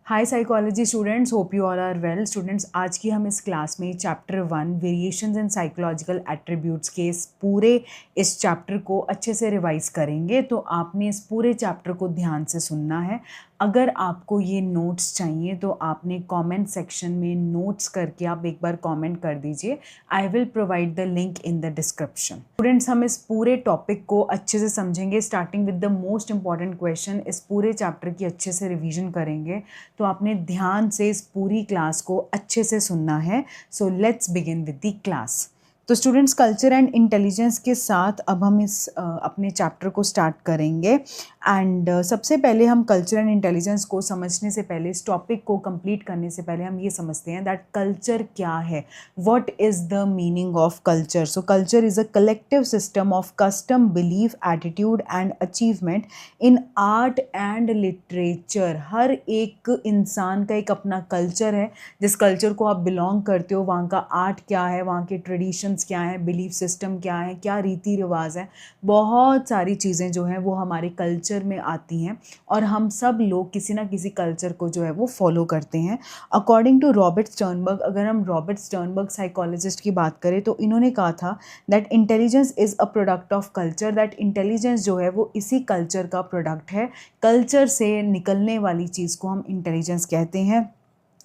Hi psychology students, hope you all are well. Students, आज की हम इस क्लास में chapter 1 variations in psychological attributes के इस चैप्टर को अच्छे से रिवाइज करेंगे। तो आपने इस पूरे चैप्टर को ध्यान से सुनना है। अगर आपको ये नोट्स चाहिए तो आपने कमेंट सेक्शन में नोट्स करके आप एक बार कमेंट कर दीजिए। I will provide the link in the description. Students, हम इस पूरे टॉपिक को अच्छे से समझेंगे, starting with the most important question. इस पूरे चैप्टर की अच्छे से रिवीजन करेंगे। तो आपने ध्यान से इस पूरी क्लास को अच्छे से सुनना है। So let's begin with the class. तो स्टूडेंट्स, कल्चर एंड इंटेलिजेंस के साथ अब हम इस अपने चैप्टर को स्टार्ट करेंगे। एंड सबसे पहले हम कल्चर एंड इंटेलिजेंस को समझने से पहले, इस टॉपिक को कंप्लीट करने से पहले हम ये समझते हैं दैट कल्चर क्या है, what is the meaning of culture. So culture is a collective system of custom, belief, attitude and achievement in art and literature. हर एक इंसान का एक अपना कल्चर है। जिस कल्चर को आप बिलोंग करते हो वहाँ का आर्ट क्या है, वहाँ के ट्रेडिशंस क्या है, बिलीफ सिस्टम क्या है, क्या रीति रिवाज है, बहुत सारी चीज़ें जो हैं वो हमारे कल्चर में आती हैं और हम सब लोग किसी ना किसी कल्चर को जो है वो फॉलो करते हैं। अकॉर्डिंग टू रॉबर्ट स्टर्नबर्ग, अगर हम रॉबर्ट स्टर्नबर्ग साइकोलॉजिस्ट की बात करें तो इन्होंने कहा था that intelligence is a product of culture, that intelligence जो है वो इसी कल्चर का प्रोडक्ट है। कल्चर से निकलने वाली चीज़ को हम इंटेलिजेंस कहते हैं।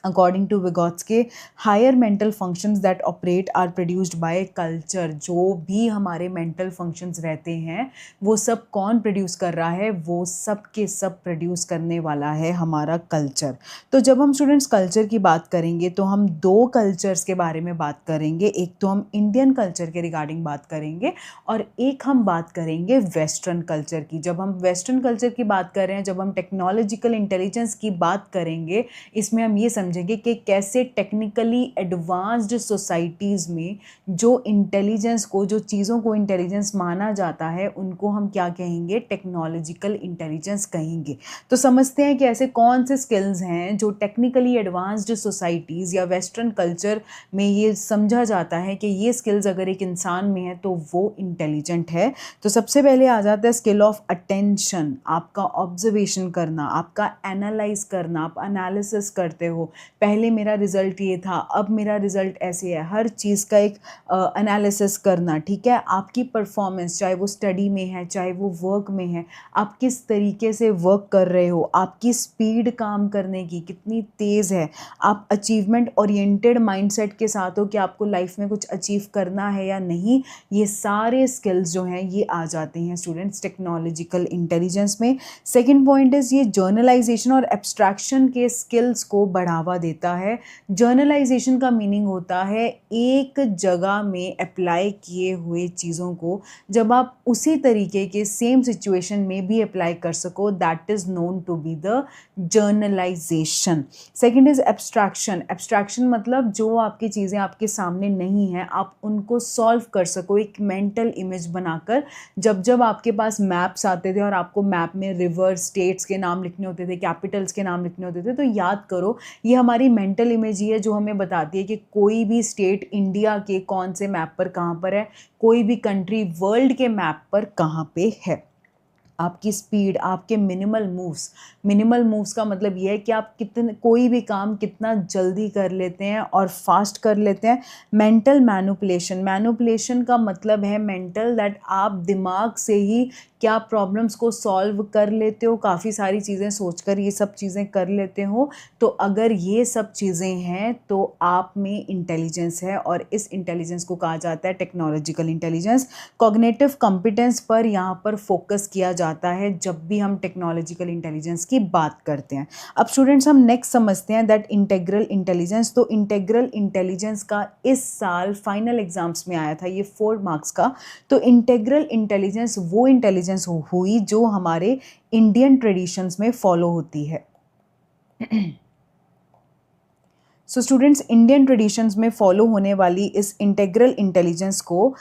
According to Vygotsky, higher mental functions that operate are produced by culture। जो भी हमारे mental functions रहते हैं वो सब कौन प्रोड्यूस कर रहा है, वो सब के सब प्रोड्यूस करने वाला है हमारा कल्चर। तो जब हम स्टूडेंट्स कल्चर की बात करेंगे तो हम दो कल्चर्स के बारे में बात करेंगे। एक तो हम इंडियन कल्चर के रिगार्डिंग बात करेंगे और एक हम बात करेंगे वेस्टर्न कल्चर की। जब हम वेस्टर्न कल्चर की बात कर रहे हैं, जब हम टेक्नोलॉजिकल इंटेलिजेंस की बात करेंगे, इसमें हम ये समझेंगे कि कैसे टेक्निकली एडवांस्ड सोसाइटीज़ में जो इंटेलिजेंस को, जो चीज़ों को इंटेलिजेंस माना जाता है, उनको हम क्या कहेंगे, टेक्नोलॉजिकल इंटेलिजेंस कहेंगे। तो समझते हैं कि ऐसे कौन से स्किल्स हैं जो टेक्निकली एडवांस्ड सोसाइटीज़ या वेस्टर्न कल्चर में ये समझा जाता है कि ये स्किल्स अगर एक इंसान में है तो वो इंटेलिजेंट है। तो सबसे पहले आ जाता है स्किल ऑफ अटेंशन, आपका ऑब्जर्वेशन करना, आपका एनालाइज करना, आप एनालिसिस करते हो। पहले मेरा रिज़ल्ट ये था, अब मेरा रिज़ल्ट ऐसे है, हर चीज़ का एक एनालिसिस करना, ठीक है। आपकी परफॉर्मेंस, चाहे वो स्टडी में है, चाहे वो वर्क में है, आप किस तरीके से वर्क कर रहे हो, आपकी स्पीड काम करने की कितनी तेज़ है, आप अचीवमेंट ओरिएंटेड माइंडसेट के साथ हो कि आपको लाइफ में कुछ अचीव करना है या नहीं। ये सारे स्किल्स जो हैं ये आ जाते हैं स्टूडेंट्स टेक्नोलॉजिकल इंटेलिजेंस में। सेकेंड पॉइंट इज़ ये जर्नलाइजेशन और एब्स्ट्रैक्शन के स्किल्स को बढ़ावा देता है। जर्नलाइजेशन का मीनिंग होता है एक जगह में अप्लाई किए हुए चीज़ों को जब आप उसी तरीके के सेम सिचुएशन में भी अप्लाई कर सको, that is known to be the generalization. Second is abstraction. Abstraction मतलब जो आपकी चीज़ें आपके सामने नहीं हैं, आप उनको सॉल्व कर सको एक मेंटल इमेज बनाकर। जब जब आपके पास मैप्स आते थे और आपको मैप में रिवर, स्टेट्स के नाम लिखने होते थे, कैपिटल्स के नाम लिखने होते थे, तो याद करो ये हमारी मेंटल इमेज ही है जो हमें बताती है कि कोई भी स्टेट इंडिया के कौन से मैप पर कहाँ पर है, कोई भी कंट्री वर्ल्ड के मैप पर कहाँ पे है। आपकी स्पीड, आपके मिनिमल मूव्स का मतलब ये है कि आप कितने, कोई भी काम कितना जल्दी कर लेते हैं और फास्ट कर लेते हैं। मेंटल मैनुपुलेशन का मतलब है मेंटल, दैट आप दिमाग से ही क्या प्रॉब्लम्स को सॉल्व कर लेते हो, काफ़ी सारी चीज़ें सोचकर ये सब चीज़ें कर लेते हो। तो अगर ये सब चीज़ें हैं तो आप में इंटेलिजेंस है और इस इंटेलिजेंस को कहा जाता है टेक्नोलॉजिकल इंटेलिजेंस। कॉग्निटिव कॉम्पिटेंस पर यहाँ पर फोकस किया जाता है जब भी हम टेक्नोलॉजिकल इंटेलिजेंस की बात करते हैं। अब स्टूडेंट्स, हम नेक्स्ट समझते हैं दैट इंटेग्रल इंटेलिजेंस। तो इंटेग्रल इंटेलिजेंस का इस साल फाइनल एग्जाम्स में आया था, ये 4 मार्क्स का। तो इंटेग्रल इंटेलिजेंस वो इंटेलिजेंस हुई जो हमारे इंडियन ट्रेडिशंस में फॉलो होती है। सो स्टूडेंट्स, इंडियन ट्रेडिशंस में फॉलो होने वाली इस इंटेग्रल इंटेलिजेंस को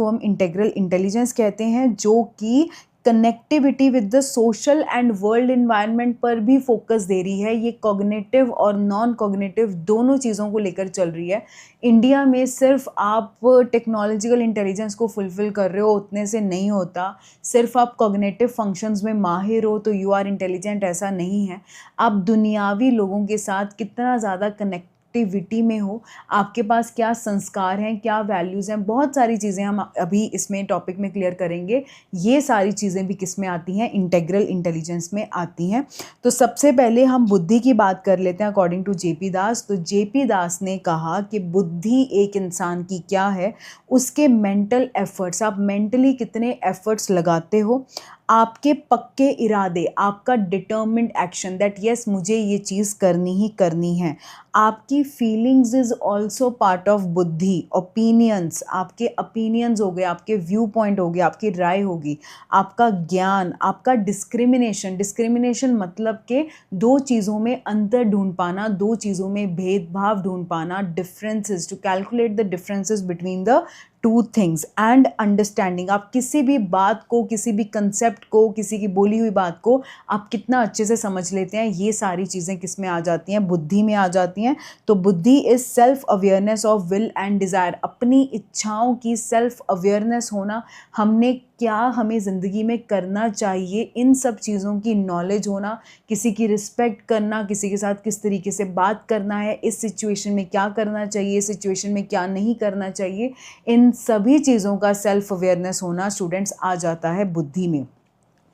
हम इंटेग्रल इंटेलिजेंस कहते हैं, जो कि connectivity with the social and world environment पर भी फोकस दे रही है। ये कॉग्निटिव और नॉन कॉग्निटिव दोनों चीज़ों को लेकर चल रही है। इंडिया में सिर्फ आप टेक्नोलॉजिकल इंटेलिजेंस को फुलफ़िल कर रहे हो उतने से नहीं होता, सिर्फ आप कॉग्निटिव फंक्शंस में माहिर हो तो यू आर इंटेलिजेंट, ऐसा नहीं है। आप दुनियावी लोगों के साथ कितना ज़्यादा कनेक्टिविटी में हो, आपके पास क्या संस्कार हैं, क्या वैल्यूज़ हैं, बहुत सारी चीज़ें हम अभी इसमें टॉपिक में क्लियर करेंगे। ये सारी चीज़ें भी किस में आती हैं, इंटेग्रल इंटेलिजेंस में आती हैं। तो सबसे पहले हम बुद्धि की बात कर लेते हैं अकॉर्डिंग टू जेपी दास। तो जेपी दास ने कहा कि बुद्धि एक इंसान की क्या है, उसके मेंटल एफर्ट्स, आप मेंटली कितने एफर्ट्स लगाते हो, आपके पक्के इरादे, आपका डिटर्मिन्ड एक्शन दैट यस मुझे ये चीज़ करनी ही करनी है। आपकी feelings is also part of बुद्धि। ओपिनियंस, आपके ओपिनियंस हो गए, आपके व्यू पॉइंट हो गए, आपकी राय होगी, आपका ज्ञान, आपका डिस्क्रिमिनेशन, डिस्क्रिमिनेशन मतलब कि दो चीज़ों में अंतर ढूंढ पाना, दो चीज़ों में भेदभाव ढूंढ पाना, differences, to calculate the differences between the two things and understanding. आप किसी भी बात को, किसी भी कंसेप्ट को, किसी की बोली हुई बात को आप कितना अच्छे से समझ लेते हैं, ये सारी चीज़ें किस में आ जाती हैं, बुद्धि में आ जाती हैं। तो बुद्धि is self awareness of will and desire, अपनी इच्छाओं की सेल्फ अवेयरनेस होना, हमने क्या हमें ज़िंदगी में करना चाहिए, इन सब चीज़ों की नॉलेज होना, किसी की रिस्पेक्ट करना, किसी के साथ किस तरीके से बात करना है, इस सिचुएशन में क्या करना चाहिए, इस सिचुएशन में क्या नहीं करना चाहिए, इन सभी चीज़ों का सेल्फ अवेयरनेस होना स्टूडेंट्स आ जाता है बुद्धि में।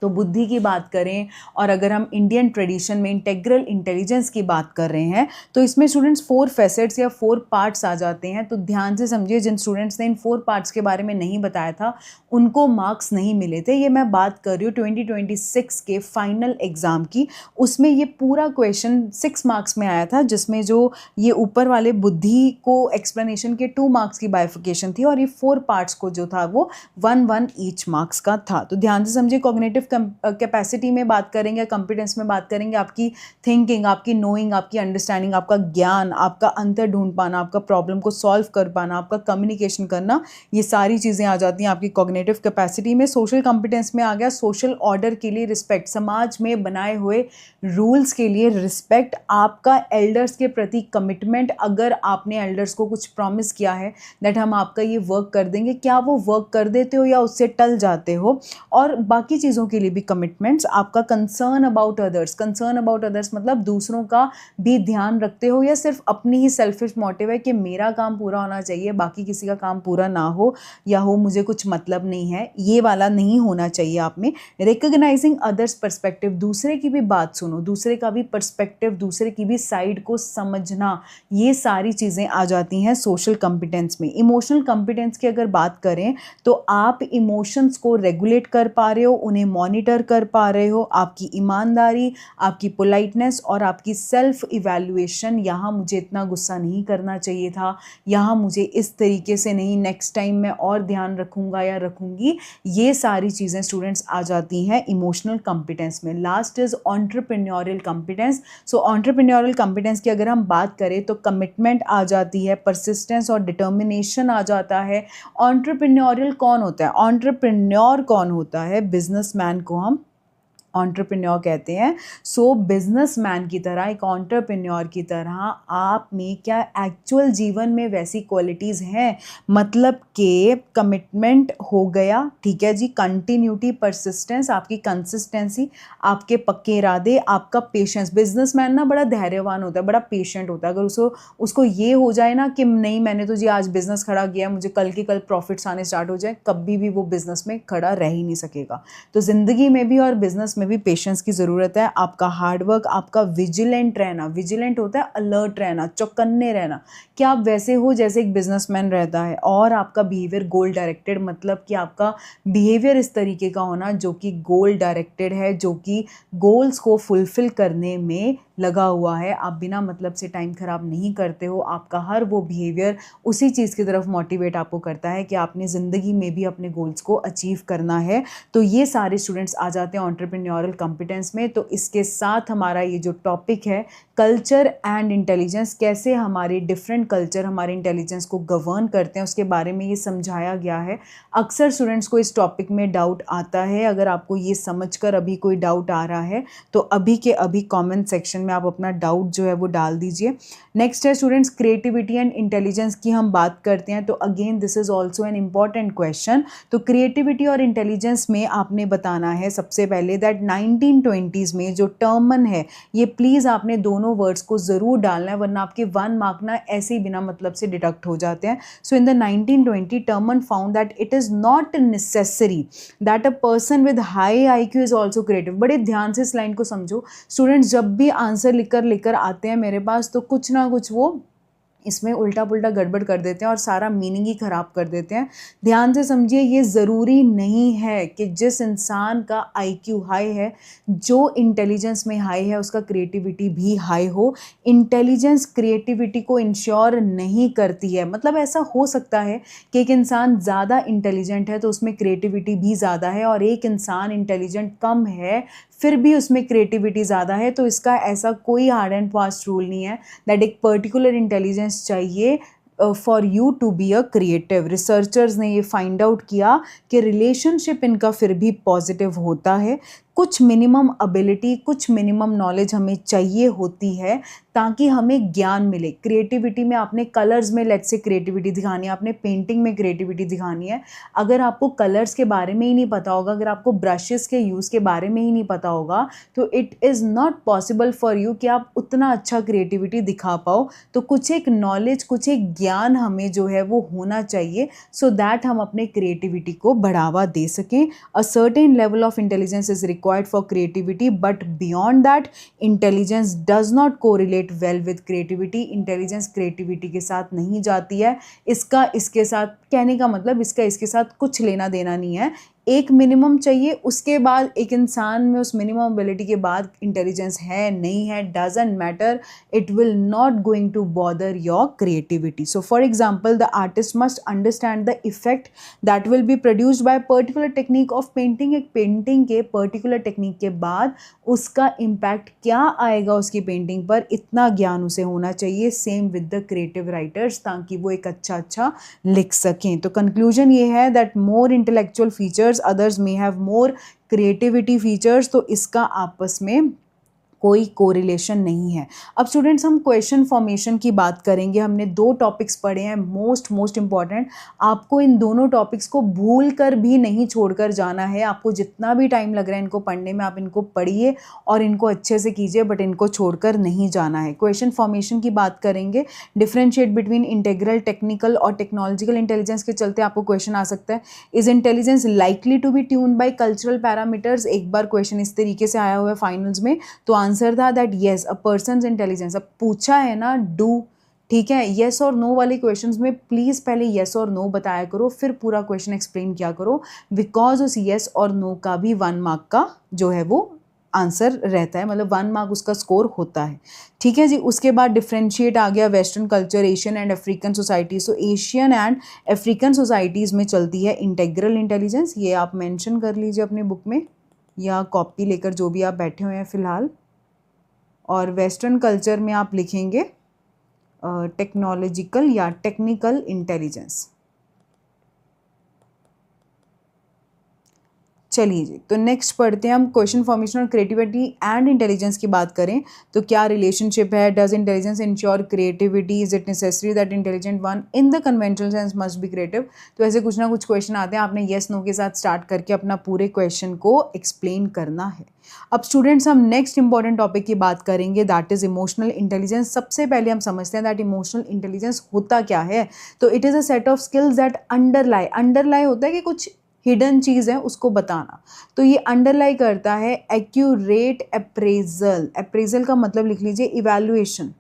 तो बुद्धि की बात करें और अगर हम इंडियन ट्रेडिशन में इंटेग्रल इंटेलिजेंस की बात कर रहे हैं तो इसमें स्टूडेंट्स 4 फैसेट्स या 4 पार्ट्स आ जाते हैं। तो ध्यान से समझिए, जिन स्टूडेंट्स ने इन 4 पार्ट्स के बारे में नहीं बताया था उनको मार्क्स नहीं मिले थे। ये मैं बात कर रही हूँ 2026 के फाइनल एग्ज़ाम की। उसमें ये पूरा क्वेश्चन 6 मार्क्स में आया था, जिसमें जो ये ऊपर वाले बुद्धि को एक्सप्लेनेशन के 2 मार्क्स की बाइफिकेशन थी और ये 4 पार्ट्स को जो था वो 1-1 ईच मार्क्स का था। तो ध्यान से समझिए, कॉग्निटिव कैपेसिटी में बात करेंगे, कॉम्पिटेंस में बात करेंगे, आपकी थिंकिंग, आपकी नोइंग, आपकी अंडरस्टैंडिंग, आपका ज्ञान, आपका अंतर ढूंढ पाना, आपका प्रॉब्लम को सॉल्व कर पाना, आपका कम्युनिकेशन करना, ये सारी चीज़ें आ जाती हैं आपकी कॉग्निटिव कैपेसिटी में। सोशल कॉम्पिटेंस में आ गया सोशल ऑर्डर के लिए रिस्पेक्ट, समाज में बनाए हुए रूल्स के लिए रिस्पेक्ट, आपका एल्डर्स के प्रति कमिटमेंट, अगर आपने एल्डर्स को कुछ प्रॉमिस किया है दैट हम आपका ये वर्क कर देंगे, क्या वो वर्क कर देते हो या उससे टल जाते हो, और बाकी चीज़ों के लिए भी कमिटमेंट्स। आपका concern about others, concern about others मतलब दूसरों का भी ध्यान रखते हो या सिर्फ अपनी ही सेल्फिश मोटिव है कि मेरा काम पूरा होना चाहिए, बाकी किसी का काम पूरा ना हो या हो, मुझे कुछ मतलब नहीं है, ये वाला नहीं होना चाहिए आप में। रिकग्नाइजिंग अदर्स पर्सपेक्टिव, दूसरे की भी बात सुनो, दूसरे का भी पर्सपेक्टिव, दूसरे की भी साइड को समझना, ये सारी चीज़ें आ जाती हैं सोशल कॉम्पिटेंस में। इमोशनल कॉम्पिटेंस की अगर बात करें तो आप इमोशंस को रेगुलेट कर पा रहे हो, उन्हें मॉनिटर कर पा रहे हो, आपकी ईमानदारी, आपकी पोलाइटनेस और आपकी सेल्फ इवैल्यूएशन, यहाँ मुझे इतना गुस्सा नहीं करना चाहिए था, यहाँ मुझे इस तरीके से नहीं, नेक्स्ट टाइम मैं और ध्यान रखूँगा या रखूँगी, ये सारी चीज़ें स्टूडेंट्स आ जाती हैं इमोशनल कॉम्पिटेंस में। Last is entrepreneurial competence. So entrepreneurial competence की अगर हम बात करें तो कमिटमेंट आ जाती है, परसिस्टेंस और डिटर्मिनेशन आ जाता है। एंटरप्रेन्योरियल कौन होता है, एंटरप्रेन्योर कौन होता है, बिजनेसमैन को हम एंटरप्रेन्योर कहते हैं। सो बिजनेसमैन की तरह, एक एंटरप्रेन्योर की तरह आप में क्या एक्चुअल जीवन में वैसी क्वालिटीज़ हैं, मतलब कि कमिटमेंट हो गया, ठीक है जी, कंटिन्यूटी, परसिस्टेंस, आपकी कंसिस्टेंसी, आपके पक्के इरादे, आपका पेशेंस। बिजनेसमैन ना बड़ा धैर्यवान होता है, बड़ा पेशेंट होता है। अगर उसको ये हो जाए ना कि नहीं मैंने तो जी आज बिजनेस खड़ा किया, मुझे कल के कल प्रॉफिट्स आने स्टार्ट हो जाए, कभी भी वो बिजनेस में खड़ा रह ही नहीं सकेगा। तो ज़िंदगी में भी और बिजनेस में भी पेशेंस की ज़रूरत है। आपका हार्डवर्क, आपका विजिलेंट रहना, विजिलेंट होता है अलर्ट रहना, चौकन्ने रहना, कि आप वैसे हो जैसे एक बिजनेसमैन रहता है, और आपका बिहेवियर गोल डायरेक्टेड, मतलब कि आपका बिहेवियर इस तरीके का होना जो कि गोल डायरेक्टेड है, जो कि गोल्स को फुलफिल करने में लगा हुआ है, आप बिना मतलब से टाइम ख़राब नहीं करते हो, आपका हर वो बिहेवियर उसी चीज़ की तरफ मोटिवेट आपको करता है कि आपने ज़िंदगी में भी अपने गोल्स को अचीव करना है। तो ये सारे स्टूडेंट्स आ जाते हैं एंटरप्रेन्योरल कॉम्पिटेंस में। तो इसके साथ हमारा ये जो टॉपिक है कल्चर एंड इंटेलिजेंस, कैसे हमारे डिफरेंट कल्चर हमारे इंटेलिजेंस को गवर्न करते हैं, उसके बारे में ये समझाया गया है। अक्सर स्टूडेंट्स को इस टॉपिक में डाउट आता है। अगर आपको ये समझकर अभी कोई डाउट आ रहा है तो अभी के अभी कमेंट सेक्शन में आप अपना डाउट जो है वो डाल दीजिए। नेक्स्ट है स्टूडेंट्स क्रिएटिविटी एंड इंटेलिजेंस की हम बात करते हैं। तो again this is also an important question. तो क्रिएटिविटी और इंटेलिजेंस में आपने बताना है सबसे पहले दैट 1920s में जो टर्मन है, ये प्लीज़ आपने दोनों वर्ड्स को ज़रूर डालना है, वरना आपके 1 मार्क ना ऐसे ही बिना मतलब से डिडक्ट हो जाते हैं। So in the 1920 Terman found that it is not necessary that a person with high IQ is also creative. बड़े ध्यान से इस लाइन को समझो स्टूडेंट्स, जब भी आंसर लेकर आते हैं मेरे पास तो कुछ ना कुछ वो इसमें उल्टा पुल्टा गड़बड़ कर देते हैं और सारा मीनिंग ही ख़राब कर देते हैं। ध्यान से समझिए, ये ज़रूरी नहीं है कि जिस इंसान का IQ हाई है, जो इंटेलिजेंस में हाई है, उसका क्रिएटिविटी भी हाई हो। इंटेलिजेंस क्रिएटिविटी को इंश्योर नहीं करती है। मतलब ऐसा हो सकता है कि एक इंसान ज़्यादा इंटेलिजेंट है तो उसमें क्रिएटिविटी भी ज़्यादा है, और एक इंसान इंटेलिजेंट कम है फिर भी उसमें क्रिएटिविटी ज़्यादा है। तो इसका ऐसा कोई हार्ड एंड फास्ट रूल नहीं है दैट एक पर्टिकुलर इंटेलिजेंस चाहिए for you to be a creative. Researchers ने ये फाइंड आउट किया कि रिलेशनशिप इनका फिर भी पॉजिटिव होता है। कुछ मिनिमम एबिलिटी, कुछ मिनिमम नॉलेज हमें चाहिए होती है ताकि हमें ज्ञान मिले। क्रिएटिविटी में आपने कलर्स में लेट्स से क्रिएटिविटी दिखानी है, आपने पेंटिंग में क्रिएटिविटी दिखानी है। अगर आपको कलर्स के बारे में ही नहीं पता होगा, अगर आपको ब्रशेस के यूज़ के बारे में ही नहीं पता होगा, तो it is not possible for you कि आप उतना अच्छा क्रिएटिविटी दिखा पाओ। तो कुछ एक नॉलेज, कुछ एक ज्ञान हमें जो है वो होना चाहिए सो दैट हम अपने क्रिएटिविटी को बढ़ावा दे सकें। A certain level of intelligence is required for creativity, but beyond that intelligence does not correlate well with creativity. Intelligence creativity के साथ नहीं जाती है। इसका इसके साथ, कहने का मतलब इसका इसके साथ कुछ लेना देना नहीं है। एक मिनिमम चाहिए, उसके बाद एक इंसान में उस मिनिमम एबिलिटी के बाद इंटेलिजेंस है नहीं है doesn't matter, it will not going to bother your creativity. So for example the artist must understand the effect that will be produced by particular technique of painting. एक painting के particular technique के बाद उसका impact क्या आएगा उसकी painting पर, इतना ज्ञान उसे होना चाहिए। Same with the creative writers, ताकि वो एक अच्छा लिख सकें। तो कंक्लूजन ये है that more intellectual features, others may have more creativity features। तो इसका आपस में कोई कोरिलेशन नहीं है। अब स्टूडेंट्स हम क्वेश्चन फॉर्मेशन की बात करेंगे। हमने 2 टॉपिक्स पढ़े हैं मोस्ट इंपॉर्टेंट। आपको इन दोनों टॉपिक्स को भूल कर भी नहीं छोड़कर जाना है। आपको जितना भी टाइम लग रहा है इनको पढ़ने में, आप इनको पढ़िए और इनको अच्छे से कीजिए, बट इनको छोड़कर नहीं जाना है। क्वेश्चन फॉर्मेशन की बात करेंगे। डिफ्रेंशिएट बिटवीन इंटेग्रल, टेक्निकल और टेक्नोलॉजिकल इंटेलिजेंस के चलते आपको क्वेश्चन आ सकता है, is intelligence likely to be tuned by cultural parameters. एक बार क्वेश्चन इस तरीके से आया हुआ है फाइनल्स में, तो आंसर था that yes a persons intelligence. अब पूछा है ना डू, ठीक है, येस और नो वाले क्वेश्चंस में प्लीज़ पहले येस और नो बताया करो, फिर पूरा क्वेश्चन एक्सप्लेन किया करो, बिकॉज उस येस और नो का भी 1 मार्क का जो है वो आंसर रहता है, मतलब 1 मार्क उसका स्कोर होता है। ठीक है जी। उसके बाद डिफ्रेंशिएट आ गया western culture, Asian and African society. So Asian and African societies में चलती है इंटेग्रल इंटेलिजेंस। ये आप मेंशन कर लीजिए अपने बुक में या कॉपी लेकर, जो भी आप बैठे हुए हैं फ़िलहाल। और वेस्टर्न कल्चर में आप लिखेंगे टेक्नोलॉजिकल या टेक्निकल इंटेलिजेंस। चलिए जी, तो नेक्स्ट पढ़ते हैं हम क्वेश्चन फॉर्मेशन और क्रिएटिविटी एंड इंटेलिजेंस की बात करें तो क्या रिलेशनशिप है। Does intelligence ensure creativity, is it necessary that intelligent one in the conventional sense must be creative. तो ऐसे कुछ ना कुछ क्वेश्चन आते हैं, आपने येस नो के साथ स्टार्ट करके अपना पूरे क्वेश्चन को एक्सप्लेन करना है। अब स्टूडेंट्स हम नेक्स्ट इंपॉर्टेंट टॉपिक की बात करेंगे, दैट इज इमोशनल इंटेलिजेंस। सबसे पहले हम समझते हैं दैट इमोशनल इंटेलिजेंस होता क्या है। तो it is a set of skills that अंडरलाई होता है कि कुछ हिडन चीज़ है उसको बताना। तो ये अंडरलाई करता है एक्यूरेट अप्रेजल। अप्रेजल का मतलब लिख लीजिए इवैल्यूएशन।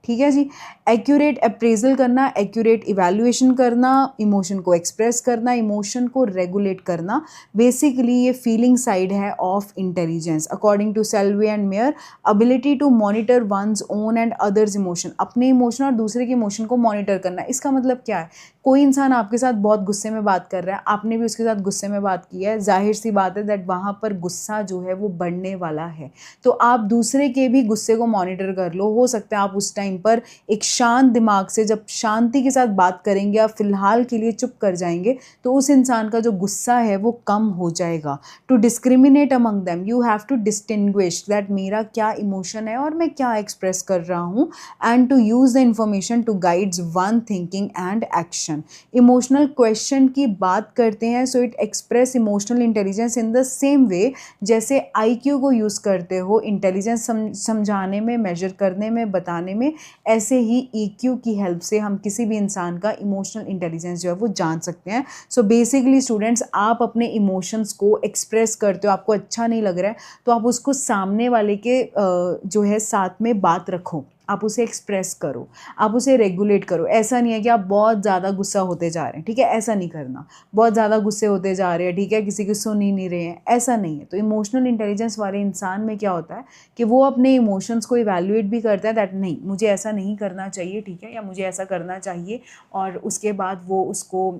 ठीक है जी। एक्यूरेट अप्रेजल करना, एक्यूरेट इवैल्यूएशन करना, इमोशन को एक्सप्रेस करना, इमोशन को रेगुलेट करना, बेसिकली ये फीलिंग साइड है of intelligence. According to Salovey and Mayer, ability to monitor one's own and others emotion, अपने इमोशन और दूसरे के इमोशन को मॉनिटर करना। इसका मतलब क्या है, कोई इंसान आपके साथ बहुत गुस्से में बात कर रहा है, आपने भी उसके साथ गुस्से में बात की है, जाहिर सी बात है दैट वहाँ पर गुस्सा जो है वो बढ़ने वाला है। तो आप दूसरे के भी गुस्से को मॉनिटर कर लो। हो सकता है आप उस टाइम पर एक शांत दिमाग से जब शांति के साथ बात करेंगे, आप फिलहाल के लिए चुप कर जाएंगे, तो उस इंसान का जो गुस्सा है वो कम हो जाएगा। To discriminate among them, you have to distinguish that मेरा क्या इमोशन है और मैं क्या एक्सप्रेस कर रहा हूँ, and to use the information to guides one thinking and action. Emotional question की बात करते हैं, so it express emotional intelligence in the same way जैसे IQ को यूज़ करते हो इंटेलिजेंस समझाने में, मेजर करने में, बताने में, ऐसे ही EQ की हेल्प से हम किसी भी इंसान का इमोशनल इंटेलिजेंस जो है वो जान सकते हैं। सो बेसिकली स्टूडेंट्स, आप अपने इमोशंस को एक्सप्रेस करते हो, आपको अच्छा नहीं लग रहा है तो आप उसको सामने वाले के जो है साथ में बात रखो, आप उसे एक्सप्रेस करो, आप उसे रेगुलेट करो। ऐसा नहीं है कि आप बहुत ज़्यादा गुस्सा होते जा रहे हैं, ठीक है, ऐसा नहीं करना। बहुत ज़्यादा गुस्से होते जा रहे हैं, ठीक है, किसी की सुन ही नहीं रहे हैं, ऐसा नहीं है। तो इमोशनल इंटेलिजेंस वाले इंसान में क्या होता है कि वो अपने इमोशंस को इवैल्यूएट भी करता है, दैट नहीं मुझे ऐसा नहीं करना चाहिए, ठीक है, या मुझे ऐसा करना चाहिए, और उसके बाद वो उसको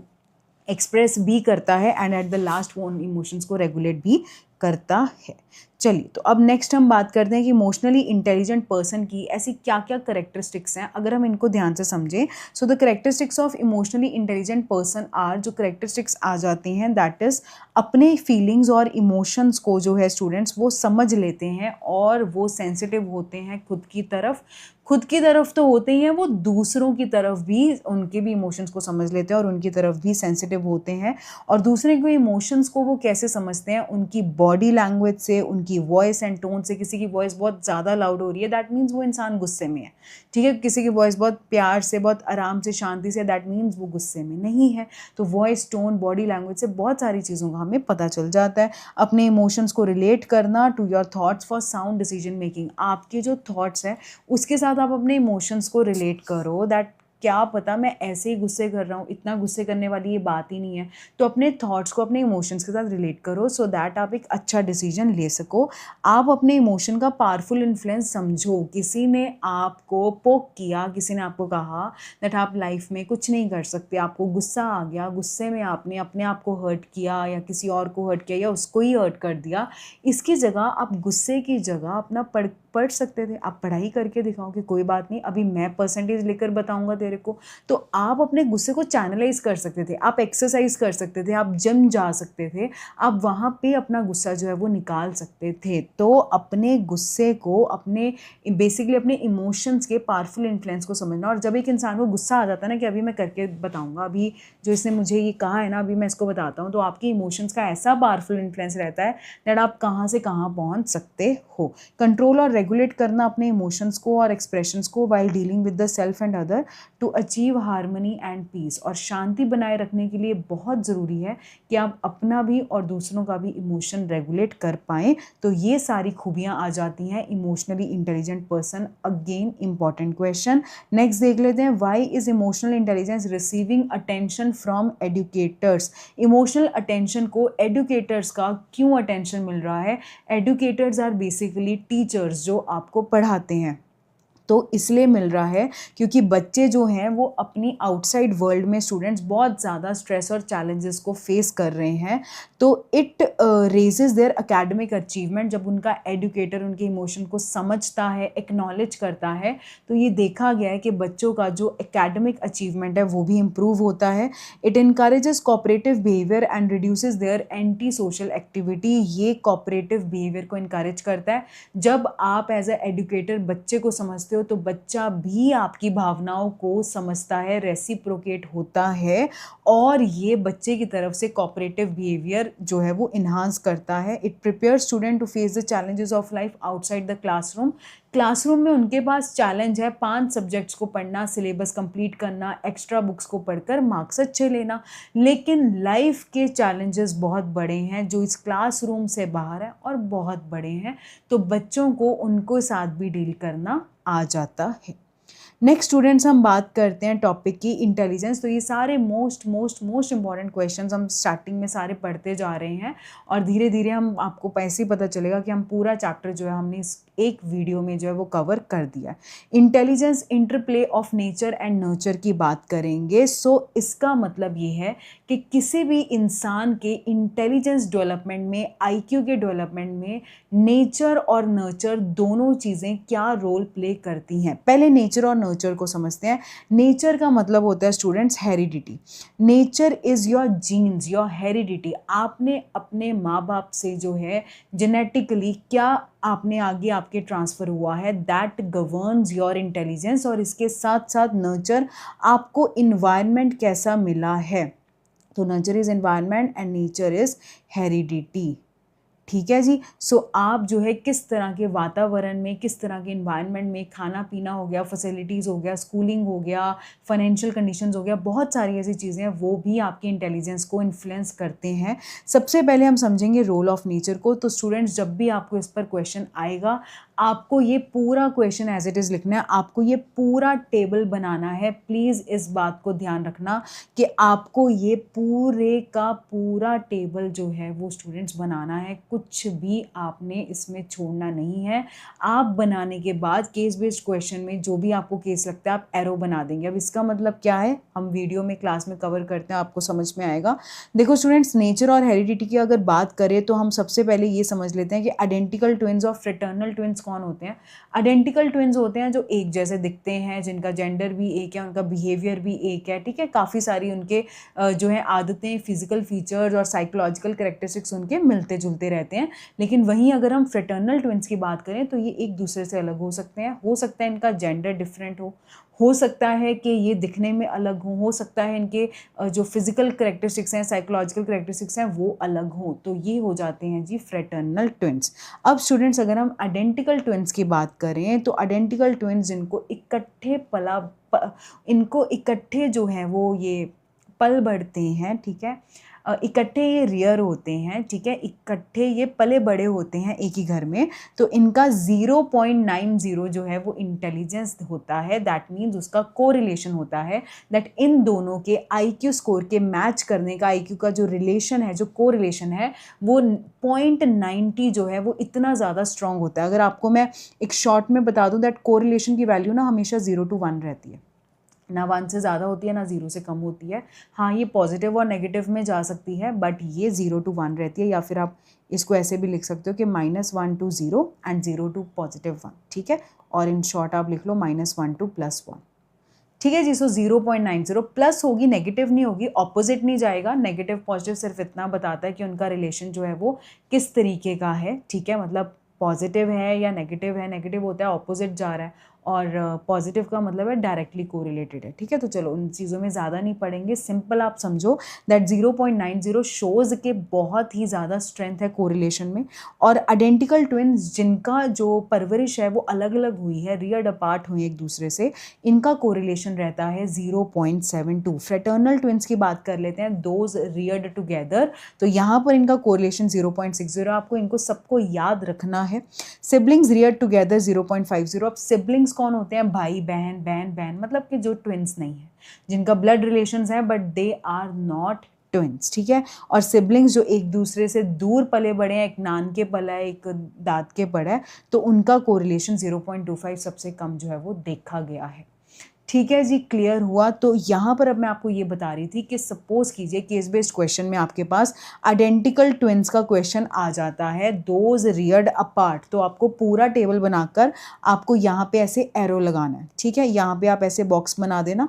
एक्सप्रेस भी करता है, एंड एट द लास्ट वो उन इमोशंस को रेगुलेट भी करता है। चलिए, तो अब नेक्स्ट हम बात करते हैं कि इमोशनली इंटेलिजेंट पर्सन की ऐसी क्या क्या करेक्टरिस्टिक्स हैं। अगर हम इनको ध्यान से समझें, so the characteristics of emotionally intelligent person are, जो करेक्टरिस्टिक्स आ जाती हैं दैट इज़ अपने फीलिंग्स और इमोशंस को जो है स्टूडेंट्स वो समझ लेते हैं, और वो सेंसिटिव होते हैं खुद की तरफ तो होते ही हैं, वो दूसरों की तरफ भी, उनके भी इमोशंस को समझ लेते हैं और उनकी तरफ भी सेंसिटिव होते हैं। और दूसरे के इमोशंस को वो कैसे समझते हैं, उनकी बॉडी लैंग्वेज से, उनकी वॉइस एंड टोन से। किसी की वॉइस बहुत ज़्यादा लाउड हो रही है, दैट मीन्स वो इंसान गुस्से में है, ठीक है। किसी की वॉइस बहुत प्यार से, बहुत आराम से, शांति से, दैट मीन्स वो गुस्से में नहीं है। तो वॉइस टोन, बॉडी लैंग्वेज से बहुत सारी चीज़ों का हमें पता चल जाता है। अपने इमोशंस को रिलेट करना to your thoughts for sound decision making, आपके जो थॉट्स हैं उसके साथ आप अपने इमोशंस को रिलेट करो, दैट क्या पता मैं ऐसे ही गुस्से कर रहा हूँ, इतना गुस्से करने वाली ये बात ही नहीं है। तो अपने थॉट्स को अपने इमोशंस के साथ रिलेट करो, सो दैट आप एक अच्छा डिसीजन ले सको। आप अपने इमोशन का पावरफुल इन्फ्लुएंस समझो। किसी ने आपको पोक किया, किसी ने आपको कहा दैट आप लाइफ में कुछ नहीं कर सकते, आपको गुस्सा आ गया, गुस्से में आपने अपने आप को हर्ट किया, या किसी और को हर्ट किया, या उसको ही हर्ट कर दिया। इसकी जगह आप गुस्से की जगह अपना पढ़ सकते थे, आप पढ़ाई करके दिखाओ कि कोई बात नहीं, अभी मैं परसेंटेज लेकर बताऊंगा तेरे को। तो आप अपने गुस्से को चैनलाइज कर सकते थे, आप एक्सरसाइज कर सकते थे, आप जिम जा सकते थे, आप वहाँ पे अपना गुस्सा जो है वो निकाल सकते थे। तो अपने गुस्से को, अपने बेसिकली अपने इमोशंस के पावरफुल इन्फ्लुएंस को समझना। और जब एक इंसान को गुस्सा आ जाता है ना कि अभी मैं करके बताऊंगा, अभी जो इसने मुझे ये कहा है ना, अभी मैं इसको बताता हूँ, तो आपकी इमोशंस का ऐसा पावरफुल इन्फ्लुएंस रहता है दैट आप कहाँ से कहाँ पहुँच सकते हो। कंट्रोल और रेगुलेट करना अपने इमोशंस को और एक्सप्रेशंस को while dealing with the self and other to achieve harmony and peace. और शांति बनाए रखने के लिए बहुत ज़रूरी है कि आप अपना भी और दूसरों का भी इमोशन रेगुलेट कर पाएँ। तो ये सारी खूबियाँ आ जाती हैं emotionally intelligent person. Again important question, next देख लेते हैं, why is emotional intelligence receiving attention from educators. Emotional attention को एडुकेटर्स का क्यों अटेंशन मिल रहा है। एडुकेटर्स आर बेसिकली टीचर्स जो आपको पढ़ाते हैं, तो इसलिए मिल रहा है क्योंकि बच्चे जो हैं वो अपनी आउटसाइड वर्ल्ड में, स्टूडेंट्स बहुत ज़्यादा स्ट्रेस और चैलेंजेस को फेस कर रहे हैं। तो it raises their academic achievement. जब उनका एडुकेटर उनके इमोशन को समझता है, एक्नॉलेज करता है, तो ये देखा गया है कि बच्चों का जो एकेडमिक अचीवमेंट है वो भी इम्प्रूव होता है। It encourages cooperative behaviour and reduces their anti social activity. ये कोऑपरेटिव बिहेवियर को इनकरेज करता है। जब आप एज ए एडुकेटर बच्चे को समझते हो तो बच्चा भी आपकी भावनाओं को समझता है, रेसिप्रोकेट होता है, और ये बच्चे की तरफ से कोऑपरेटिव बिहेवियर जो है वो इन्हांस करता है। It prepare student to face the challenges of life outside the classroom. Classroom में उनके पास चैलेंज है 5 सब्जेक्ट्स को पढ़ना, सिलेबस कंप्लीट करना, एक्स्ट्रा बुक्स को पढ़कर मार्क्स अच्छे लेना, लेकिन लाइफ के चैलेंजेस बहुत बड़े हैं जो इस क्लासरूम से बाहर है और बहुत बड़े हैं। तो बच्चों को उनको साथ भी डील करना आ जाता है। नेक्स्ट स्टूडेंट्स हम बात करते हैं टॉपिक की इंटेलिजेंस। तो ये सारे मोस्ट इंपॉर्टेंट क्वेश्चंस हम स्टार्टिंग में सारे पढ़ते जा रहे हैं और धीरे धीरे हम आपको ऐसे ही पता चलेगा कि हम पूरा चैप्टर जो है हमने इस एक वीडियो में जो है वो कवर कर दिया। Intelligence interplay of nature and nurture की बात करेंगे। सो इसका मतलब ये है कि किसी भी इंसान के इंटेलिजेंस डेवलपमेंट में, आईक्यू के डेवलपमेंट में नेचर और नर्चर दोनों चीज़ें क्या रोल प्ले करती हैं। पहले नेचर और नर्चर को समझते हैं। नेचर का मतलब होता है students heredity. Nature is your genes, your heredity. आपने अपने माँ बाप से जो है जेनेटिकली क्या आपने आगे आपके ट्रांसफ़र हुआ है, दैट गवर्न्स योर इंटेलिजेंस। और इसके साथ साथ नर्चर, आपको इन्वायरमेंट कैसा मिला है। तो nurture is environment and nature is heredity. ठीक है जी। सो आप जो है किस तरह के वातावरण में, किस तरह के इन्वायरमेंट में, खाना पीना हो गया, फैसिलिटीज़ हो गया, स्कूलिंग हो गया, फाइनेंशियल कंडीशंस हो गया, बहुत सारी ऐसी चीज़ें हैं वो भी आपके इंटेलिजेंस को इन्फ्लुएंस करते हैं। सबसे पहले हम समझेंगे रोल ऑफ नेचर को। तो स्टूडेंट्स जब भी आपको इस पर क्वेश्चन आएगा, आपको ये पूरा क्वेश्चन एज इट इज़ लिखना है, आपको ये पूरा टेबल बनाना है। प्लीज़ इस बात को ध्यान रखना कि आपको ये पूरे का पूरा टेबल जो है वो स्टूडेंट्स बनाना है। कुछ भी आपने इसमें छोड़ना नहीं है। आप बनाने के बाद केस बेस्ड क्वेश्चन में जो भी आपको केस लगता है आप एरो बना देंगे। अब इसका मतलब क्या है, हम वीडियो में क्लास में कवर करते हैं, आपको समझ में आएगा। देखो स्टूडेंट्स, नेचर और हेरिडिटी की अगर बात करें तो हम सबसे पहले ये समझ लेते हैं कि आइडेंटिकल ट्विन्स और फ्रेटर्नल ट्विन्स कौन होते हैं। आइडेंटिकल ट्विन्स होते हैं जो एक जैसे दिखते हैं, जिनका जेंडर भी एक है, उनका बिहेवियर भी एक है। ठीक है, काफ़ी सारी उनके जो है आदतें, फिजिकल फीचर्स और साइकोलॉजिकल कैरेक्टरिस्टिक्स उनके मिलते जुलते रहते हैं। लेकिन वहीं अगर हम फ्रेटर्नल ट्विन्स की बात करें तो ये एक दूसरे से अलग हो सकते हैं। हो सकता है इनका जेंडर डिफरेंट हो सकता है कि ये दिखने में अलग हो सकता है इनके जो फिजिकल कैरेक्टरिस्टिक्स हैं, साइकोलॉजिकल कैरेक्टरिस्टिक्स हैं वो अलग हों। तो ये हो जाते हैं जी फ्रेटर्नल ट्विन्स। अब स्टूडेंट्स अगर हम आइडेंटिकल ट्विन्स की बात करें तो आइडेंटिकल ट्विन्स जिनको इनको इकट्ठे जो हैं वो ये पल बढ़ते हैं। ठीक है, इकट्ठे ये रियर होते हैं। ठीक है, इकट्ठे ये पले बड़े होते हैं एक ही घर में। तो इनका 0.90 जो है वो इंटेलिजेंस होता है। दैट मीन्स उसका कोरिलेशन होता है, दैट इन दोनों के आईक्यू स्कोर के मैच करने का, आईक्यू का जो रिलेशन है, जो कोरिलेशन है वो 0.90 जो है वो इतना ज़्यादा स्ट्रॉन्ग होता है। अगर आपको मैं एक शॉर्ट में बता दूं, दैट कोरिलेशन की वैल्यू ना हमेशा 0 to 1 रहती है, ना 1 से ज़्यादा होती है ना 0 से कम होती है। हाँ, ये पॉजिटिव और नेगेटिव में जा सकती है, बट ये 0 to 1 रहती है। या फिर आप इसको ऐसे भी लिख सकते हो कि -1 to 0 एंड 0 to +1। ठीक है, और इन शॉर्ट आप लिख लो -1 to +1। ठीक है जी। सो 0.90 प्लस होगी, नेगेटिव नहीं होगी, ऑपोजिट नहीं जाएगा। नेगेटिव पॉजिटिव सिर्फ इतना बताता है कि उनका रिलेशन जो है वो किस तरीके का है। ठीक है, मतलब पॉजिटिव है या नेगेटिव है। नेगेटिव होता है ऑपोजिट जा रहा है, और पॉजिटिव का मतलब है डायरेक्टली कोरिलेटेड है। ठीक है, तो चलो उन चीज़ों में ज़्यादा नहीं पढ़ेंगे। सिंपल आप समझो दैट 0.90 शोज़ के बहुत ही ज़्यादा स्ट्रेंथ है कोरिलेशन में। और आइडेंटिकल ट्विन्स जिनका जो परवरिश है वो अलग अलग हुई है, रियर्ड अपार्ट हुई एक दूसरे से, इनका कोरिलेशन रहता है 0.72। फ्रेटर्नल ट्विन्स की बात कर लेते हैं, दोज रियर्ड टुगेदर। तो यहाँ पर इनका कोरिलेशन 0.60। आपको इनको सबको याद रखना है। Siblings Rudyard together 0.50। अब सिबलिंग्स कौन होते हैं, भाई बहन, बहन बहन, मतलब कि जो ट्विन्स नहीं है, जिनका ब्लड रिलेशंस है but they are not twins. ठीक है, और सिबलिंग्स जो एक दूसरे से दूर पले बड़े हैं, एक नान के पला है, एक दाद के पड़ा है, तो उनका कोरिलेशन 0.25 सबसे कम जो है वो देखा गया है। ठीक है जी, क्लियर हुआ। तो यहाँ पर अब मैं आपको ये बता रही थी कि सपोज कीजिए केस बेस्ड क्वेश्चन में आपके पास आइडेंटिकल ट्विन्स का क्वेश्चन आ जाता है, दोज रियर्ड अपार्ट। तो आपको पूरा टेबल बनाकर आपको यहाँ पे ऐसे एरो लगाना है। ठीक है, यहाँ पे आप ऐसे बॉक्स बना देना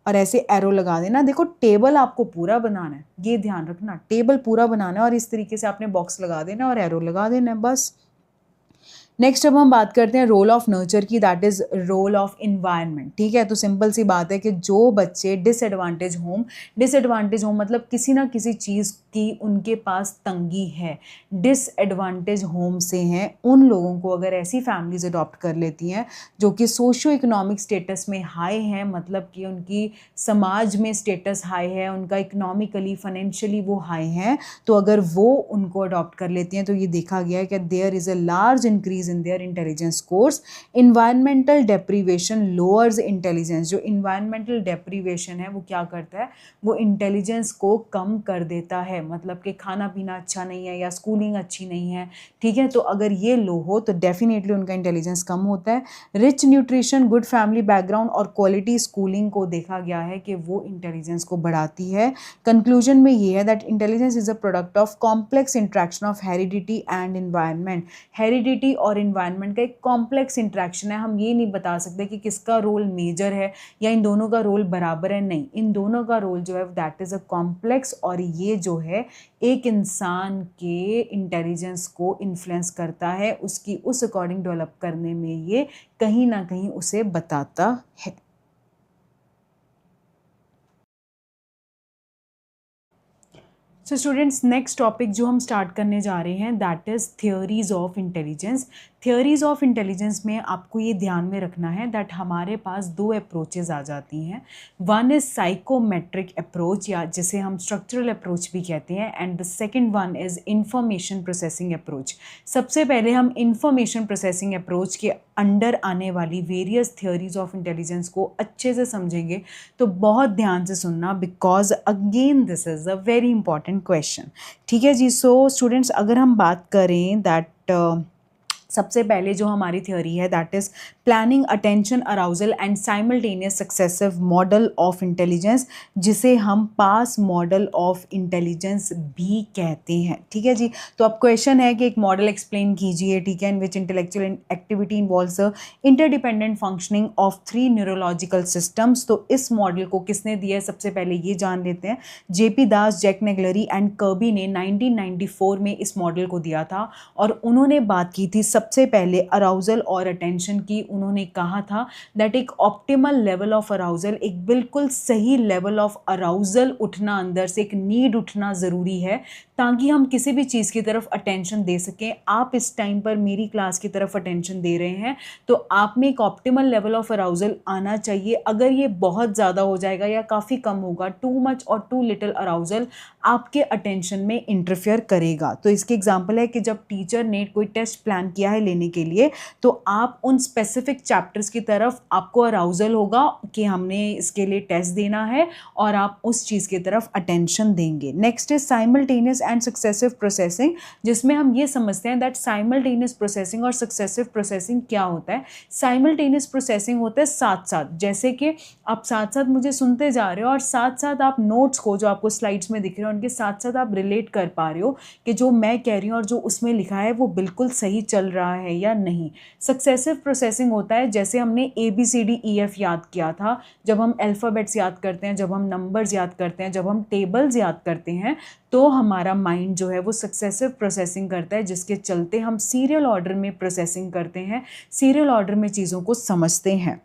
और ऐसे एरो लगा देना। देखो टेबल आपको पूरा बनाना है, ये ध्यान रखना, टेबल पूरा बनाना है और इस तरीके से आपने बॉक्स लगा देना और एरो लगा देना है, बस। नेक्स्ट अब हम बात करते हैं रोल ऑफ नर्चर की, that is role of environment. ठीक है, तो सिंपल सी बात है कि जो बच्चे डिसएडवांटेज होम मतलब किसी ना किसी चीज़ की उनके पास तंगी है, डिसएडवांटेज होम से हैं, उन लोगों को अगर ऐसी फैमिलीज अडॉप्ट कर लेती हैं जो कि सोशो इकोनॉमिक स्टेटस में हाई हैं, मतलब कि उनकी समाज में स्टेटस हाई है, उनका इकोनॉमिकली फाइनेंशियली वो हाई हैं, तो अगर वो उनको अडॉप्ट कर लेती हैं तो ये देखा गया है कि there is a large increase increase in their intelligence scores. Environmental deprivation lowers intelligence. जो environmental deprivation है वो क्या करता है, वो intelligence को कम कर देता है, मतलब कि खाना पीना अच्छा नहीं है या स्कूलिंग अच्छी नहीं है, ठीक है, तो अगर ये लो हो तो डेफिनेटली उनका इंटेलिजेंस कम होता है. Rich nutrition, good family background और क्वालिटी स्कूलिंग को देखा गया है कि वो इंटेलिजेंस को बढ़ाती है. कंक्लूजन में ये है that intelligence is a product of complex interaction of heredity and environment. Heredity और इन्वायरमेंट का एक कॉम्प्लेक्स इंट्रैक्शन है. हम ये नहीं बता सकते कि किसका रोल मेजर है या इन दोनों का रोल बराबर है, नहीं, इन दोनों का रोल जो है दैट इज़ अ कॉम्प्लेक्स, और ये जो है एक इंसान के इंटेलिजेंस को इन्फ्लुएंस करता है, उसकी उस अकॉर्डिंग डेवलप करने में ये कहीं ना कहीं उसे बताता है. सो स्टूडेंट्स, नेक्स्ट टॉपिक जो हम स्टार्ट करने जा रहे हैं that is theories of intelligence. Theories of intelligence में आपको ये ध्यान में रखना है दैट हमारे पास दो अप्रोचेज आ जाती हैं. वन इज़ साइकोमेट्रिक अप्रोच या जिसे हम स्ट्रक्चरल अप्रोच भी कहते हैं, and the second one is information processing approach. सबसे पहले हम इंफॉर्मेशन प्रोसेसिंग अप्रोच के अंडर आने वाली वेरियस थियोरीज ऑफ इंटेलिजेंस को अच्छे से समझेंगे, तो बहुत ध्यान से सुनना because again this is a very important question. ठीक है जी. सो स्टूडेंट्स, अगर हम बात करें दैट सबसे पहले जो हमारी थ्योरी है that is planning, attention, arousal and simultaneous successive model of intelligence, जिसे हम पास मॉडल ऑफ इंटेलिजेंस भी कहते हैं. ठीक है जी. तो अब क्वेश्चन है कि एक मॉडल एक्सप्लेन कीजिए, ठीक है, in which intellectual activity involves a interdependent functioning of 3 neurological systems. तो इस मॉडल को किसने दिया है, सबसे पहले ये जान लेते हैं. JP Das, Jack Naglieri and Kirby ने 1994 में इस मॉडल को दिया था, और उन्होंने बात की थी सबसे पहले अराउजल और अटेंशन की. उन्होंने कहा था दैट एक ऑप्टिमल लेवल ऑफ अराउजल, एक बिल्कुल सही लेवल ऑफ अराउजल उठना, अंदर से एक नीड उठना ज़रूरी है ताकि हम किसी भी चीज़ की तरफ अटेंशन दे सकें. आप इस टाइम पर मेरी क्लास की तरफ अटेंशन दे रहे हैं तो आप में एक ऑप्टिमल लेवल ऑफ अराउजल आना चाहिए. अगर ये बहुत ज़्यादा हो जाएगा या काफ़ी कम होगा, टू मच और टू लिटिल अराउजल आपके अटेंशन में इंटरफेयर करेगा. तो इसके एग्जाम्पल है कि जब टीचर ने कोई टेस्ट प्लान किया है लेने के लिए, तो आप उन स्पेसिफिक चैप्टर्स की तरफ आपको अराउजल होगा कि हमने इसके लिए टेस्ट देना है, और आप उस चीज़ की तरफ अटेंशन देंगे. Next is simultaneous and successive processing, जिसमें हम ये समझते हैं दैट साइमल्टेनियस प्रोसेसिंग और सक्सेसिव प्रोसेसिंग क्या होता है. साइमल्टेनियस प्रोसेसिंग होता है साथ साथ, जैसे कि आप साथ साथ मुझे सुनते जा रहे हो और साथ साथ आप नोट्स को जो आपको स्लाइड्स में दिख रहे हो उनके साथ साथ आप रिलेट कर पा रहे हो कि जो मैं कह रही हूँ और जो उसमें लिखा है वो बिल्कुल सही चल रहा है या नहीं. सक्सेसिव प्रोसेसिंग होता है जैसे हमने ABCDEF याद किया था, जब हम अल्फ़ाबेट्स याद करते हैं, जब हम नंबर्स याद करते हैं, जब हम टेबल्स याद करते हैं, तो हमारा माइंड जो है वो सक्सेसिव प्रोसेसिंग करता है, जिसके चलते हम सीरियल ऑर्डर में प्रोसेसिंग करते हैं, सीरियल ऑर्डर में चीज़ों को समझते हैं.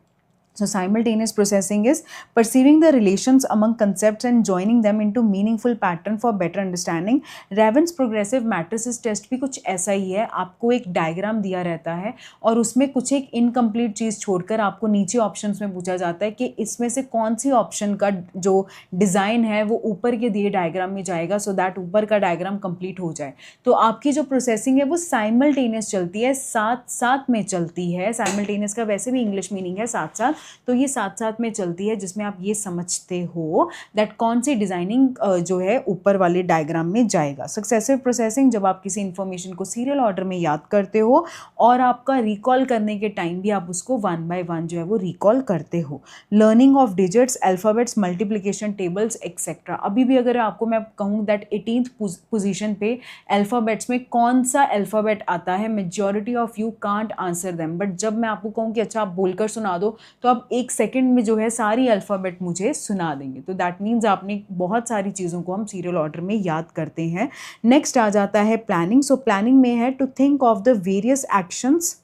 So simultaneous processing is perceiving the relations among concepts and joining them into meaningful pattern for better understanding. Raven's progressive matrices test भी कुछ ऐसा ही है. आपको एक डायग्राम दिया रहता है और उसमें कुछ एक इनकम्प्लीट चीज़ छोड़कर आपको नीचे ऑप्शंस में पूछा जाता है कि इसमें से कौन सी ऑप्शन का जो डिज़ाइन है वो ऊपर के दिए डायग्राम में जाएगा, सो दैट ऊपर का डायग्राम कंप्लीट हो जाए. तो आपकी जो प्रोसेसिंग है वो साइमल्टेनियस चलती है, साथ साथ में चलती है. साइमल्टेनियस का वैसे भी इंग्लिश मीनिंग है साथ साथ, तो ये साथ साथ में चलती है, जिसमें आप ये समझते हो दैट कौन सी डिज़ाइनिंग जो है ऊपर वाले डायग्राम में जाएगा. सक्सेसिव प्रोसेसिंग, जब आप किसी इन्फॉर्मेशन को सीरियल ऑर्डर में याद करते हो और आपका रिकॉल करने के टाइम भी आप उसको 1 by 1 जो है वो रिकॉल करते हो. Learning of digits, alphabets, multiplication tables etcetera. अभी भी अगर आपको मैं कहूँ दैट 18th पोजीशन पे अल्फ़ाबेट्स में कौन सा अल्फ़ाबेट आता है, majority of you can't answer them, but जब मैं आपको कहूँ कि अच्छा आप बोलकर सुना दो, तो आप 1 सेकेंड में जो है सारी अल्फ़ाबेट मुझे सुना देंगे. तो दैट मीन्स आपने बहुत सारी चीज़ों को हम सीरियल ऑर्डर में याद करते हैं. नेक्स्ट आ जाता है प्लानिंग. सो प्लानिंग में है to think of the various actions,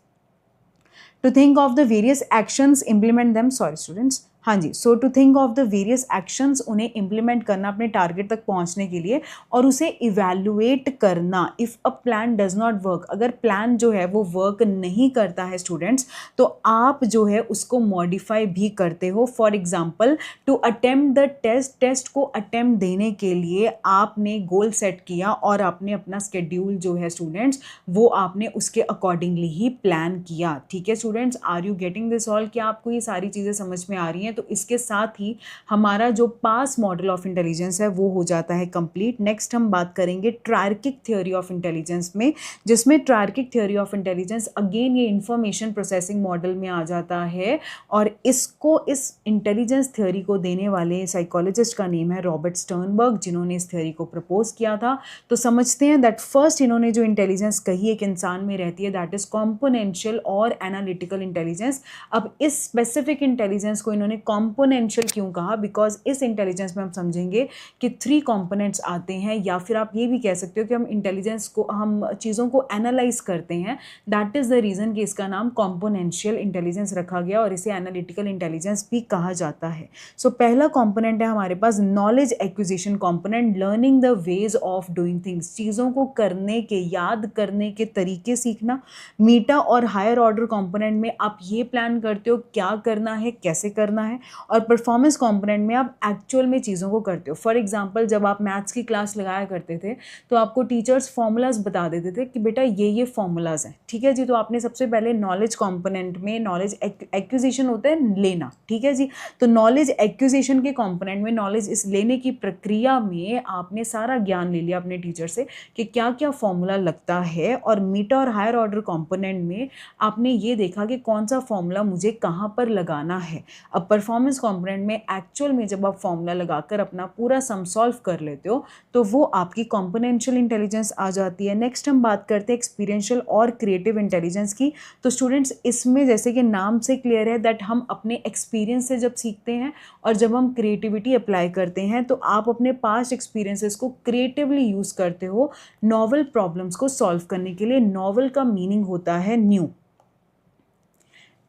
implement them. Sorry students, हाँ जी, so to think of the various actions, उन्हें इम्प्लीमेंट करना अपने टारगेट तक पहुंचने के लिए, और उसे इवैल्यूएट करना if a plan does not work. अगर प्लान जो है वो वर्क नहीं करता है स्टूडेंट्स, तो आप जो है उसको मॉडिफाई भी करते हो। For example, to attempt the test, test को अटेम्प्ट देने के लिए आपने गोल सेट किया और आपने अपना स्केड्यूल जो है स्टूडेंट्स वो आपने उसके अकॉर्डिंगली ही प्लान किया। ठीक है students, are you getting this all? क्या आपको ये सारी चीज़ें समझ में आ रही हैं? तो इसके साथ ही हमारा जो पास मॉडल ऑफ इंटेलिजेंस है वो हो जाता है कंप्लीट। नेक्स्ट हम बात करेंगे ट्रायर्किक थ्योरी ऑफ इंटेलिजेंस में, जिसमें triarchic theory of intelligence again ये इंफॉर्मेशन प्रोसेसिंग मॉडल में आ जाता है, और इसको, इस इंटेलिजेंस थ्योरी को देने वाले साइकोलॉजिस्ट का नेम है रॉबर्ट स्टर्नबर्ग, जिन्होंने इस थ्योरी को प्रपोज किया था। तो समझते हैं दैट फर्स्ट इन्होंने जो इंटेलिजेंस कही एक इंसान में रहती है, दैट इज कॉम्पोनेंशियल और एनालिटिकल इंटेलिजेंस। अब इस स्पेसिफिक इंटेलिजेंस को इन्होंने कॉम्पोनेंशियल क्यों कहा? बिकॉज इस इंटेलिजेंस में हम समझेंगे कि 3 कंपोनेंट्स आते हैं, या फिर आप ये भी कह सकते हो कि हम इंटेलिजेंस को, हम चीज़ों को एनालाइज करते हैं। दैट इज़ द रीज़न कि इसका नाम कॉम्पोनेंशियल इंटेलिजेंस रखा गया, और इसे एनालिटिकल इंटेलिजेंस भी कहा जाता है। सो पहला कंपोनेंट है हमारे पास knowledge acquisition component, learning the ways of doing things, चीज़ों को करने के, याद करने के तरीके सीखना। मीटा और हायर ऑर्डर कंपोनेंट में आप ये प्लान करते हो क्या करना है, कैसे करना है, और परफॉर्मेंस कंपोनेंट में आप एक्चुअल में चीज़ों को करते हो। फॉर एग्जांपल, जब आप मैथ्स की क्लास लगाया करते थे तो आपको टीचर्स फॉर्मूलाज बता देते थे कि बेटा ये फॉर्मूलाज हैं, ठीक है जी। तो आपने सबसे पहले नॉलेज कंपोनेंट में नॉलेज एक्विजिशन होता है लेना, ठीक है जी। तो नॉलेज एक्विजिशन के कंपोनेंट में, नॉलेज इस लेने की प्रक्रिया में आपने सारा ज्ञान ले लिया अपने टीचर से कि क्या क्या फॉर्मूला लगता है, और मीटा और हायर ऑर्डर कंपोनेंट में आपने ये देखा कि कौन सा फॉर्मूला मुझे कहाँ पर लगाना है। अब परफॉर्मेंस कंपोनेंट में एक्चुअल में जब आप फॉर्मूला लगाकर अपना पूरा सम सॉल्व कर लेते हो तो वो आपकी कॉम्पोनेंशियल इंटेलिजेंस आ जाती है। नेक्स्ट हम बात करते हैं एक्सपीरियंशियल और क्रिएटिव इंटेलिजेंस की। तो स्टूडेंट्स, इसमें जैसे कि नाम से क्लियर है दैट हम अपने एक्सपीरियंस से जब सीखते हैं और जब हम क्रिएटिविटी अप्लाई करते हैं तो आप अपने पास्ट एक्सपीरियंसेस को क्रिएटिवली यूज़ करते हो नॉवल प्रॉब्लम्स को सॉल्व करने के लिए। नॉवल का मीनिंग होता है न्यू।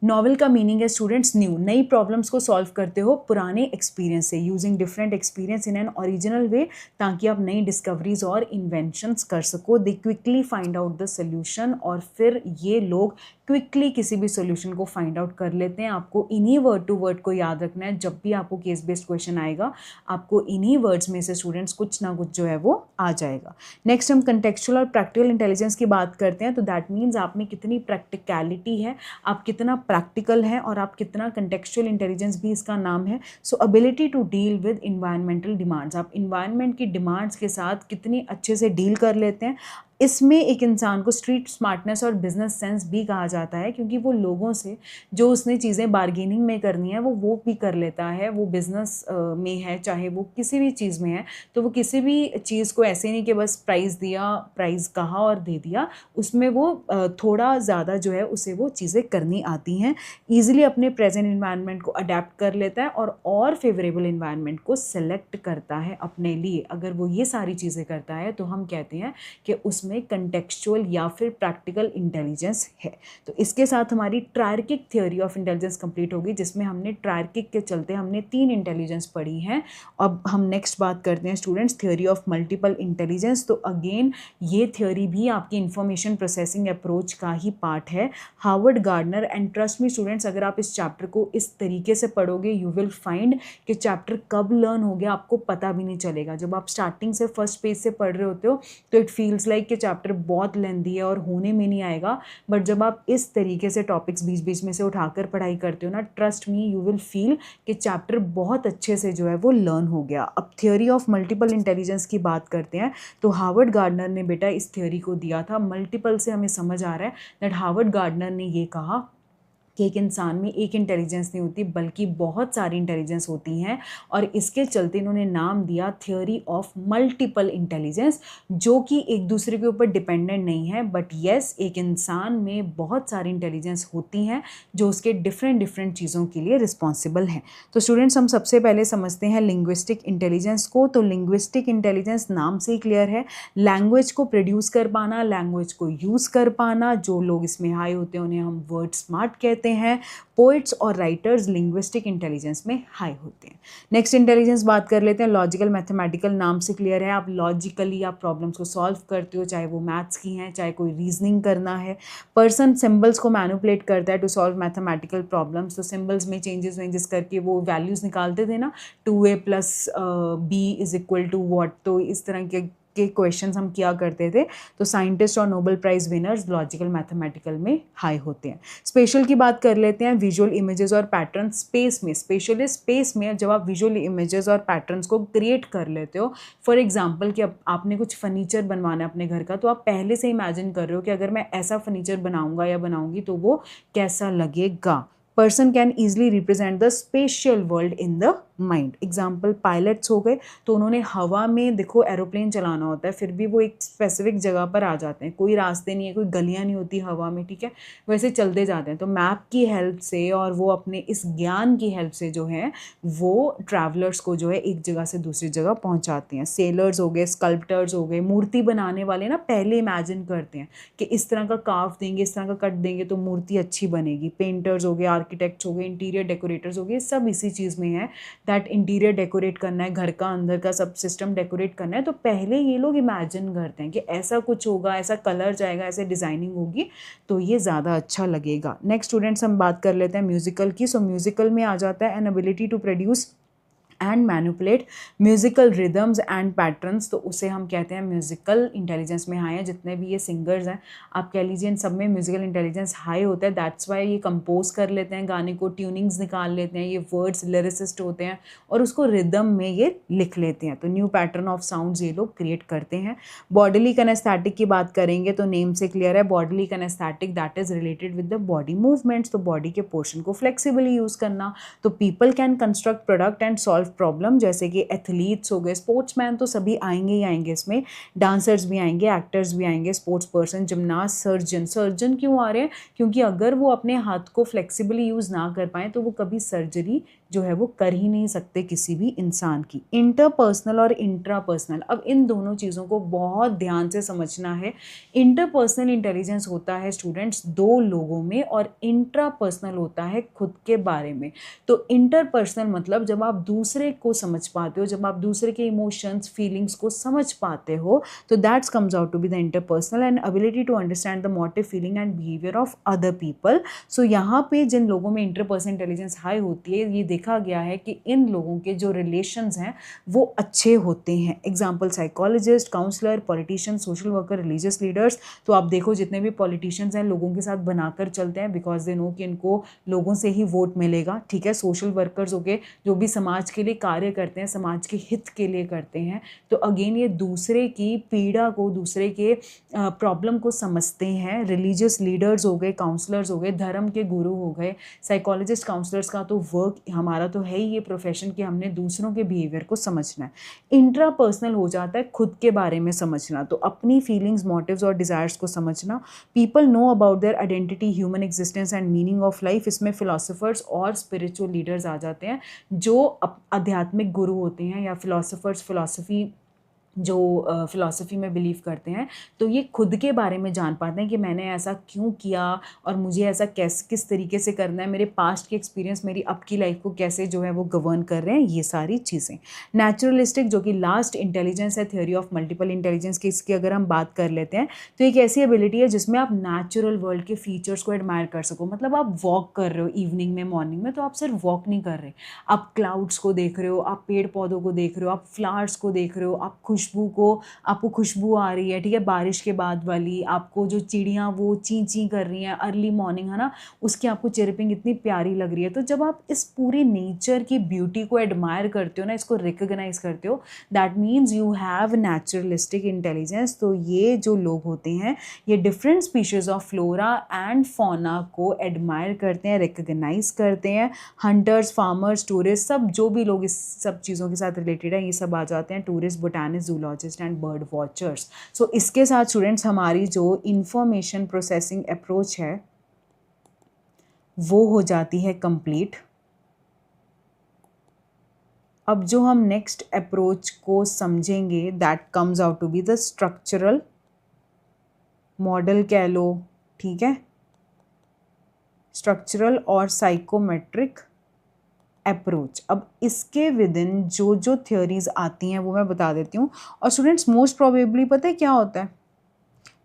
नॉवल का मीनिंग है स्टूडेंट्स न्यू। नई प्रॉब्लम्स को सॉल्व करते हो पुराने एक्सपीरियंस से, using different experience in an original way, ताकि आप नई डिस्कवरीज और इन्वेंशंस कर सको। They quickly find out the solution, और फिर ये लोग क्विकली किसी भी सोल्यूशन को फाइंड आउट कर लेते हैं। आपको इन्हीं वर्ड टू वर्ड को याद रखना है। जब भी आपको केस बेस्ड क्वेश्चन आएगा आपको इन्हीं वर्ड्स में से स्टूडेंट्स कुछ ना कुछ जो है वो आ जाएगा। नेक्स्ट हम कंटेक्चुअल और प्रैक्टिकल इंटेलिजेंस की बात करते हैं। तो दैट मीन्स आप में कितनी प्रैक्टिकलिटी है, आप कितना प्रैक्टिकल है, और आप कितना कंटेक्चुअल इंटेलिजेंस भी इसका नाम है। So ability to deal with environmental demands, आप इन्वायरमेंट की डिमांड्स के साथ कितनी अच्छे से डील कर लेते हैं। इसमें एक इंसान को स्ट्रीट स्मार्टनेस और बिजनेस सेंस भी कहा जाता है, क्योंकि वो लोगों से जो उसने चीज़ें बार्गेनिंग में करनी है वो भी कर लेता है। वो बिजनेस में है, चाहे वो किसी भी चीज़ में है, तो वो किसी भी चीज़ को ऐसे नहीं कि बस प्राइस दिया, प्राइस कहा और दे दिया, उसमें वो थोड़ा ज़्यादा जो है उसे वो चीज़ें करनी आती हैं। ईजिली अपने प्रेजेंट इन्वायरमेंट को अडेप्ट कर लेता है और फेवरेबल इन्वायरमेंट को सेलेक्ट करता है अपने लिए। अगर वो ये सारी चीज़ें करता है तो हम कहते हैं कि उसमें कंटेक्चुअल या फिर प्रैक्टिकल इंटेलिजेंस है। तो इसके साथ हमारी triarchic theory of intelligence complete होगी, जिसमें हमने ट्रायर्किक के चलते हमने 3 इंटेलिजेंस पढ़ी हैं। अब हम नेक्स्ट बात करते हैं students theory of multiple intelligence. तो अगेन ये थ्योरी भी आपकी इंफॉर्मेशन प्रोसेसिंग अप्रोच का ही पार्ट है। Harvard gardener, and trust me students, अगर आप इस चैप्टर को इस तरीके से पढ़ोगे यू विल फाइंड कि चैप्टर कब लर्न हो गया आपको पता भी नहीं चलेगा। जब आप स्टार्टिंग से फर्स्ट पेज से पढ़ रहे होते हो तो इट फील्स लाइक कि चैप्टर बहुत लेंथी है और होने में नहीं आएगा, बट जब आप इस तरीके से टॉपिक्स बीच बीच में से उठाकर पढ़ाई करते हो ना, trust me you will feel कि चैप्टर बहुत अच्छे से जो है वो लर्न हो गया। अब थ्योरी ऑफ मल्टीपल इंटेलिजेंस की बात करते हैं। तो हार्वर्ड गार्डनर ने बेटा इस थ्योरी को दिया था। मल्टीपल से हमें समझ आ रहा है दैट हार्वर्ड गार्डनर ने ये कहा कि एक इंसान में एक इंटेलिजेंस नहीं होती बल्कि बहुत सारी इंटेलिजेंस होती हैं, और इसके चलते इन्होंने नाम दिया थ्योरी ऑफ मल्टीपल इंटेलिजेंस, जो कि एक दूसरे के ऊपर डिपेंडेंट नहीं है, बट येस एक इंसान में बहुत सारी इंटेलिजेंस होती हैं जो उसके डिफरेंट चीज़ों के लिए रिस्पॉन्सिबल हैं। तो स्टूडेंट्स, हम सबसे पहले समझते हैं लिंग्विस्टिक इंटेलिजेंस को। तो लिंग्विस्टिक इंटेलिजेंस नाम से ही क्लियर है, लैंग्वेज को प्रोड्यूस कर पाना, लैंग्वेज को यूज़ कर पाना। जो लोग इसमें हाई होते हैं उन्हें हम वर्ड स्मार्ट कहते हैं। करते हैं, पोइट्स और राइटर्स लिंग्विस्टिक इंटेलिजेंस में हाई होते हैं। नेक्स्ट इंटेलिजेंस बात कर लेते हैं, लॉजिकल मैथमेटिकल। नाम से क्लियर है, आप लॉजिकली आप प्रॉब्लम्स को सॉल्व करते हो, चाहे वो मैथ्स की हैं, चाहे कोई रीजनिंग करना है। पर्सन सिंबल्स को मैनिपुलेट करता है टू सॉल्व मैथमेटिकल प्रॉब्लम्स। तो सिंबल्स में चेंजेस करके वो वैल्यूज़ निकालते थे ना, 2a + b = वॉट। तो इस तरह के क्वेश्चंस हम किया करते थे। तो साइंटिस्ट और Nobel prize winners logical mathematical में हाई होते हैं। स्पेशल की बात कर लेते हैं, विजुअल इमेजेस और पैटर्न स्पेस में। स्पेशल स्पेस में जब आप विजुअल इमेजेस और पैटर्न्स को क्रिएट कर लेते हो, फॉर एग्जांपल कि अब आपने कुछ फर्नीचर बनवाना है अपने घर का, तो आप पहले से इमेजिन कर रहे हो कि अगर मैं ऐसा फर्नीचर बनाऊंगा या बनाऊंगी तो वो कैसा लगेगा। Person can easily represent the spatial world in the mind. Example pilots हो गए, तो उन्होंने हवा में देखो एरोप्लेन चलाना होता है, फिर भी वो एक स्पेसिफिक जगह पर आ जाते हैं, कोई रास्ते नहीं है, कोई गलियां नहीं होती हवा में, ठीक है, वैसे चलते जाते हैं। तो मैप की हेल्प से और वो अपने इस ज्ञान की हेल्प से जो है वो ट्रैवलर्स को जो है एक जगह से दूसरी जगह पहुंचाते हैं। सेलर्स हो गए, स्कल्प्टर्स हो गए, मूर्ति बनाने वाले ना पहले इमेजिन करते हैं कि इस तरह का काफ देंगे, इस तरह का कट देंगे तो मूर्ति अच्छी बनेगी। पेंटर्स हो गए, आर्किटेक्ट्स हो गए, इंटीरियर डेकोरेटर्स हो गए, सब इसी चीज़ में है दैट इंटीरियर डेकोरेट करना है, घर का अंदर का सब सिस्टम डेकोरेट करना है। तो पहले ये लोग इमेजिन करते हैं कि ऐसा कुछ होगा, ऐसा कलर जाएगा, ऐसे डिज़ाइनिंग होगी तो ये ज़्यादा अच्छा लगेगा। नेक्स्ट स्टूडेंट्स हम बात कर लेते हैं म्यूजिकल की। सो म्यूजिकल में आ जाता है an ability to produce and manipulate musical rhythms and patterns. तो उसे हम कहते हैं म्यूजिकल इंटेलिजेंस में हाई है। जितने भी ये सिंगर्स हैं आप कह लीजिए इन सब में म्यूजिकल इंटेलिजेंस हाई होता है। दैट्स वाई ये कंपोज कर लेते हैं गाने को, ट्यूनिंग्स निकाल लेते हैं, ये वर्ड्स लिरिसिस्ट होते हैं और उसको रिदम में ये लिख लेते हैं। तो न्यू पैटर्न ऑफ साउंड्स ये लोग क्रिएट करते हैं। बॉडीली कनेस्थेटिक की बात करेंगे तो नेम से क्लियर है, bodily kinaesthetic that is related with the body movements. तो बॉडी के पोर्शन को फ्लेक्सिबली यूज़ करना। तो people can construct product and solve problem, जैसे कि एथलीट्स हो गए, स्पोर्ट्समैन तो सभी आएंगे ही आएंगे इसमें, डांसर्स भी आएंगे, एक्टर्स भी आएंगे, sports person, gymnast, surgeon. Surgeon क्यों आ रहे हैं? क्योंकि अगर वो अपने हाथ को फ्लेक्सिबली यूज़ ना कर पाएँ तो वो कभी सर्जरी जो है वो कर ही नहीं सकते किसी भी इंसान की। इंटरपर्सनल और इंट्रापर्सनल, अब इन दोनों चीज़ों को बहुत ध्यान से समझना है। इंटरपर्सनल इंटेलिजेंस होता है स्टूडेंट्स दो लोगों में और इंट्रापर्सनल होता है खुद के बारे में। तो इंटरपर्सनल मतलब जब आप दूसरे को समझ पाते हो, जब आप दूसरे के इमोशंस फीलिंग्स को समझ पाते हो, तो that's comes out to be the interpersonal and ability to understand the motive, feeling and behaviour of other people. So यहाँ पे जिन लोगों में इंटरपर्सनल इंटेलिजेंस हाई होती है, ये देखा गया है कि इन लोगों के जो रिलेशंस हैं वो अच्छे होते हैं। Example psychologist, counsellor, politician, social worker, religious leaders. तो आप देखो जितने भी पॉलिटिशियंस हैं लोगों के साथ बनाकर चलते हैं बिकॉज दे नो कि इनको लोगों से ही वोट मिलेगा, ठीक है। सोशल वर्कर्स हो गए जो भी समाज के लिए कार्य करते हैं, समाज के हित के लिए करते हैं। तो अगेन ये दूसरे की पीड़ा को, दूसरे के प्रॉब्लम को समझते हैं। रिलीजियस लीडर्स हो गए, काउंसलर्स हो गए, धर्म के गुरु हो गए। साइकोलॉजिस्ट, काउंसलर्स का तो वर्क, हमारा तो है ही ये प्रोफेशन कि हमने दूसरों के बिहेवियर को समझना है। इंट्रापर्सनल हो जाता है खुद के बारे में समझना, तो अपनी फीलिंग्स, मोटिव्स और डिज़ायर्स को समझना। People know about their identity, human existence and meaning of life. इसमें फिलोसोफर्स और स्पिरिचुअल लीडर्स आ जाते हैं जो आध्यात्मिक गुरु होते हैं या फिलोसोफर्स, फिलोसफी जो फिलॉसफी में बिलीव करते हैं। तो ये खुद के बारे में जान पाते हैं कि मैंने ऐसा क्यों किया और मुझे ऐसा किस तरीके से करना है, मेरे पास्ट के एक्सपीरियंस मेरी अब की लाइफ को कैसे जो है वो गवर्न कर रहे हैं, ये सारी चीज़ें। नेचुरलिस्टिक जो कि लास्ट इंटेलिजेंस है थ्योरी ऑफ मल्टीपल इंटेलिजेंस की, इसकी अगर हम बात कर लेते हैं तो एक ऐसी एबिलिटी है जिसमें आप नेचुरल वर्ल्ड के फीचर्स को एडमायर कर सको। मतलब आप वॉक कर रहे हो इवनिंग में, मॉर्निंग में, तो आप सिर्फ वॉक नहीं कर रहे, आप क्लाउड्स को देख रहे हो, आप पेड़ पौधों को देख रहे हो, आप फ्लावर्स को देख रहे हो, आप आपको खुशबू आ रही है, ठीक है, बारिश के बाद वाली। आपको जो चिड़ियाँ वो ची ची कर रही हैं अर्ली मॉर्निंग, है ना, उसकी आपको चिरपिंग इतनी प्यारी लग रही है। तो जब आप इस पूरी नेचर की ब्यूटी को एडमायर करते हो ना, इसको रिकग्नाइज करते हो, that means you have naturalistic intelligence. तो ये जो लोग होते हैं ये different species of flora and fauna को एडमायर करते हैं, रिकग्नाइज करते हैं। हंटर्स, फार्मर्स, टूरिस्ट, सब जो भी लोग इस सब चीज़ों के साथ रिलेटेड है ये सब आ जाते हैं। Tourist, botanist, zoologist and bird watchers. So इसके साथ स्टूडेंट्स हमारी जो इंफॉर्मेशन प्रोसेसिंग अप्रोच है वो हो जाती है कंप्लीट। अब जो हम नेक्स्ट अप्रोच को समझेंगे that comes out to be the structural model, कह लो, ठीक है, स्ट्रक्चरल और साइकोमेट्रिक अप्रोच। अब इसके विद इन जो जो थ्योरीज आती हैं वो मैं बता देती हूँ। और स्टूडेंट्स मोस्ट प्रोबेबली पता है क्या होता है,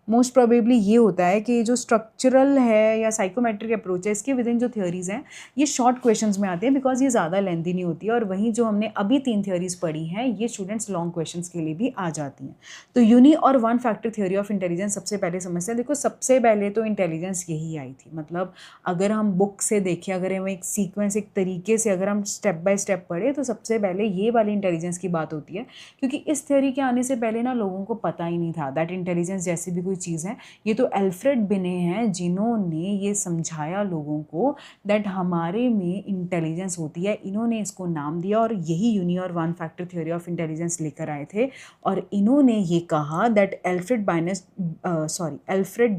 मोस्ट प्रोबेबली ये होता है कि जो स्ट्रक्चरल है या साइकोमेट्रिक अप्रोच है, इसके विद इन जो थ्योरीज हैं ये शॉर्ट क्वेश्चंस में आते हैं बिकॉज ये ज़्यादा लेंथी नहीं होती है। और वहीं जो हमने अभी 3 थ्योरीज पढ़ी हैं ये स्टूडेंट्स लॉन्ग क्वेश्चंस के लिए भी आ जाती हैं। तो यूनी और one factor theory of intelligence सबसे पहले समझते हैं। देखो सबसे पहले तो इंटेलिजेंस यही आई थी, मतलब अगर हम बुक से देखें, अगर हम एक सीक्वेंस एक तरीके से अगर हम स्टेप बाय स्टेप पढ़े तो सबसे पहले ये वाली इंटेलिजेंस की बात होती है। क्योंकि इस थ्योरी के आने से पहले ना लोगों को पता ही नहीं था दैट इंटेलिजेंस जैसी भी कोई चीज़ है। ये तो अल्फ्रेड बिने हैं जिन्होंने ये समझाया लोगों को दैट हमारे में इंटेलिजेंस होती है। इन्होंने इसको नाम दिया और यही यूनी और one factor theory of intelligence लेकर आए थे। और इन्होंने ये कहा दैट अल्फ्रेड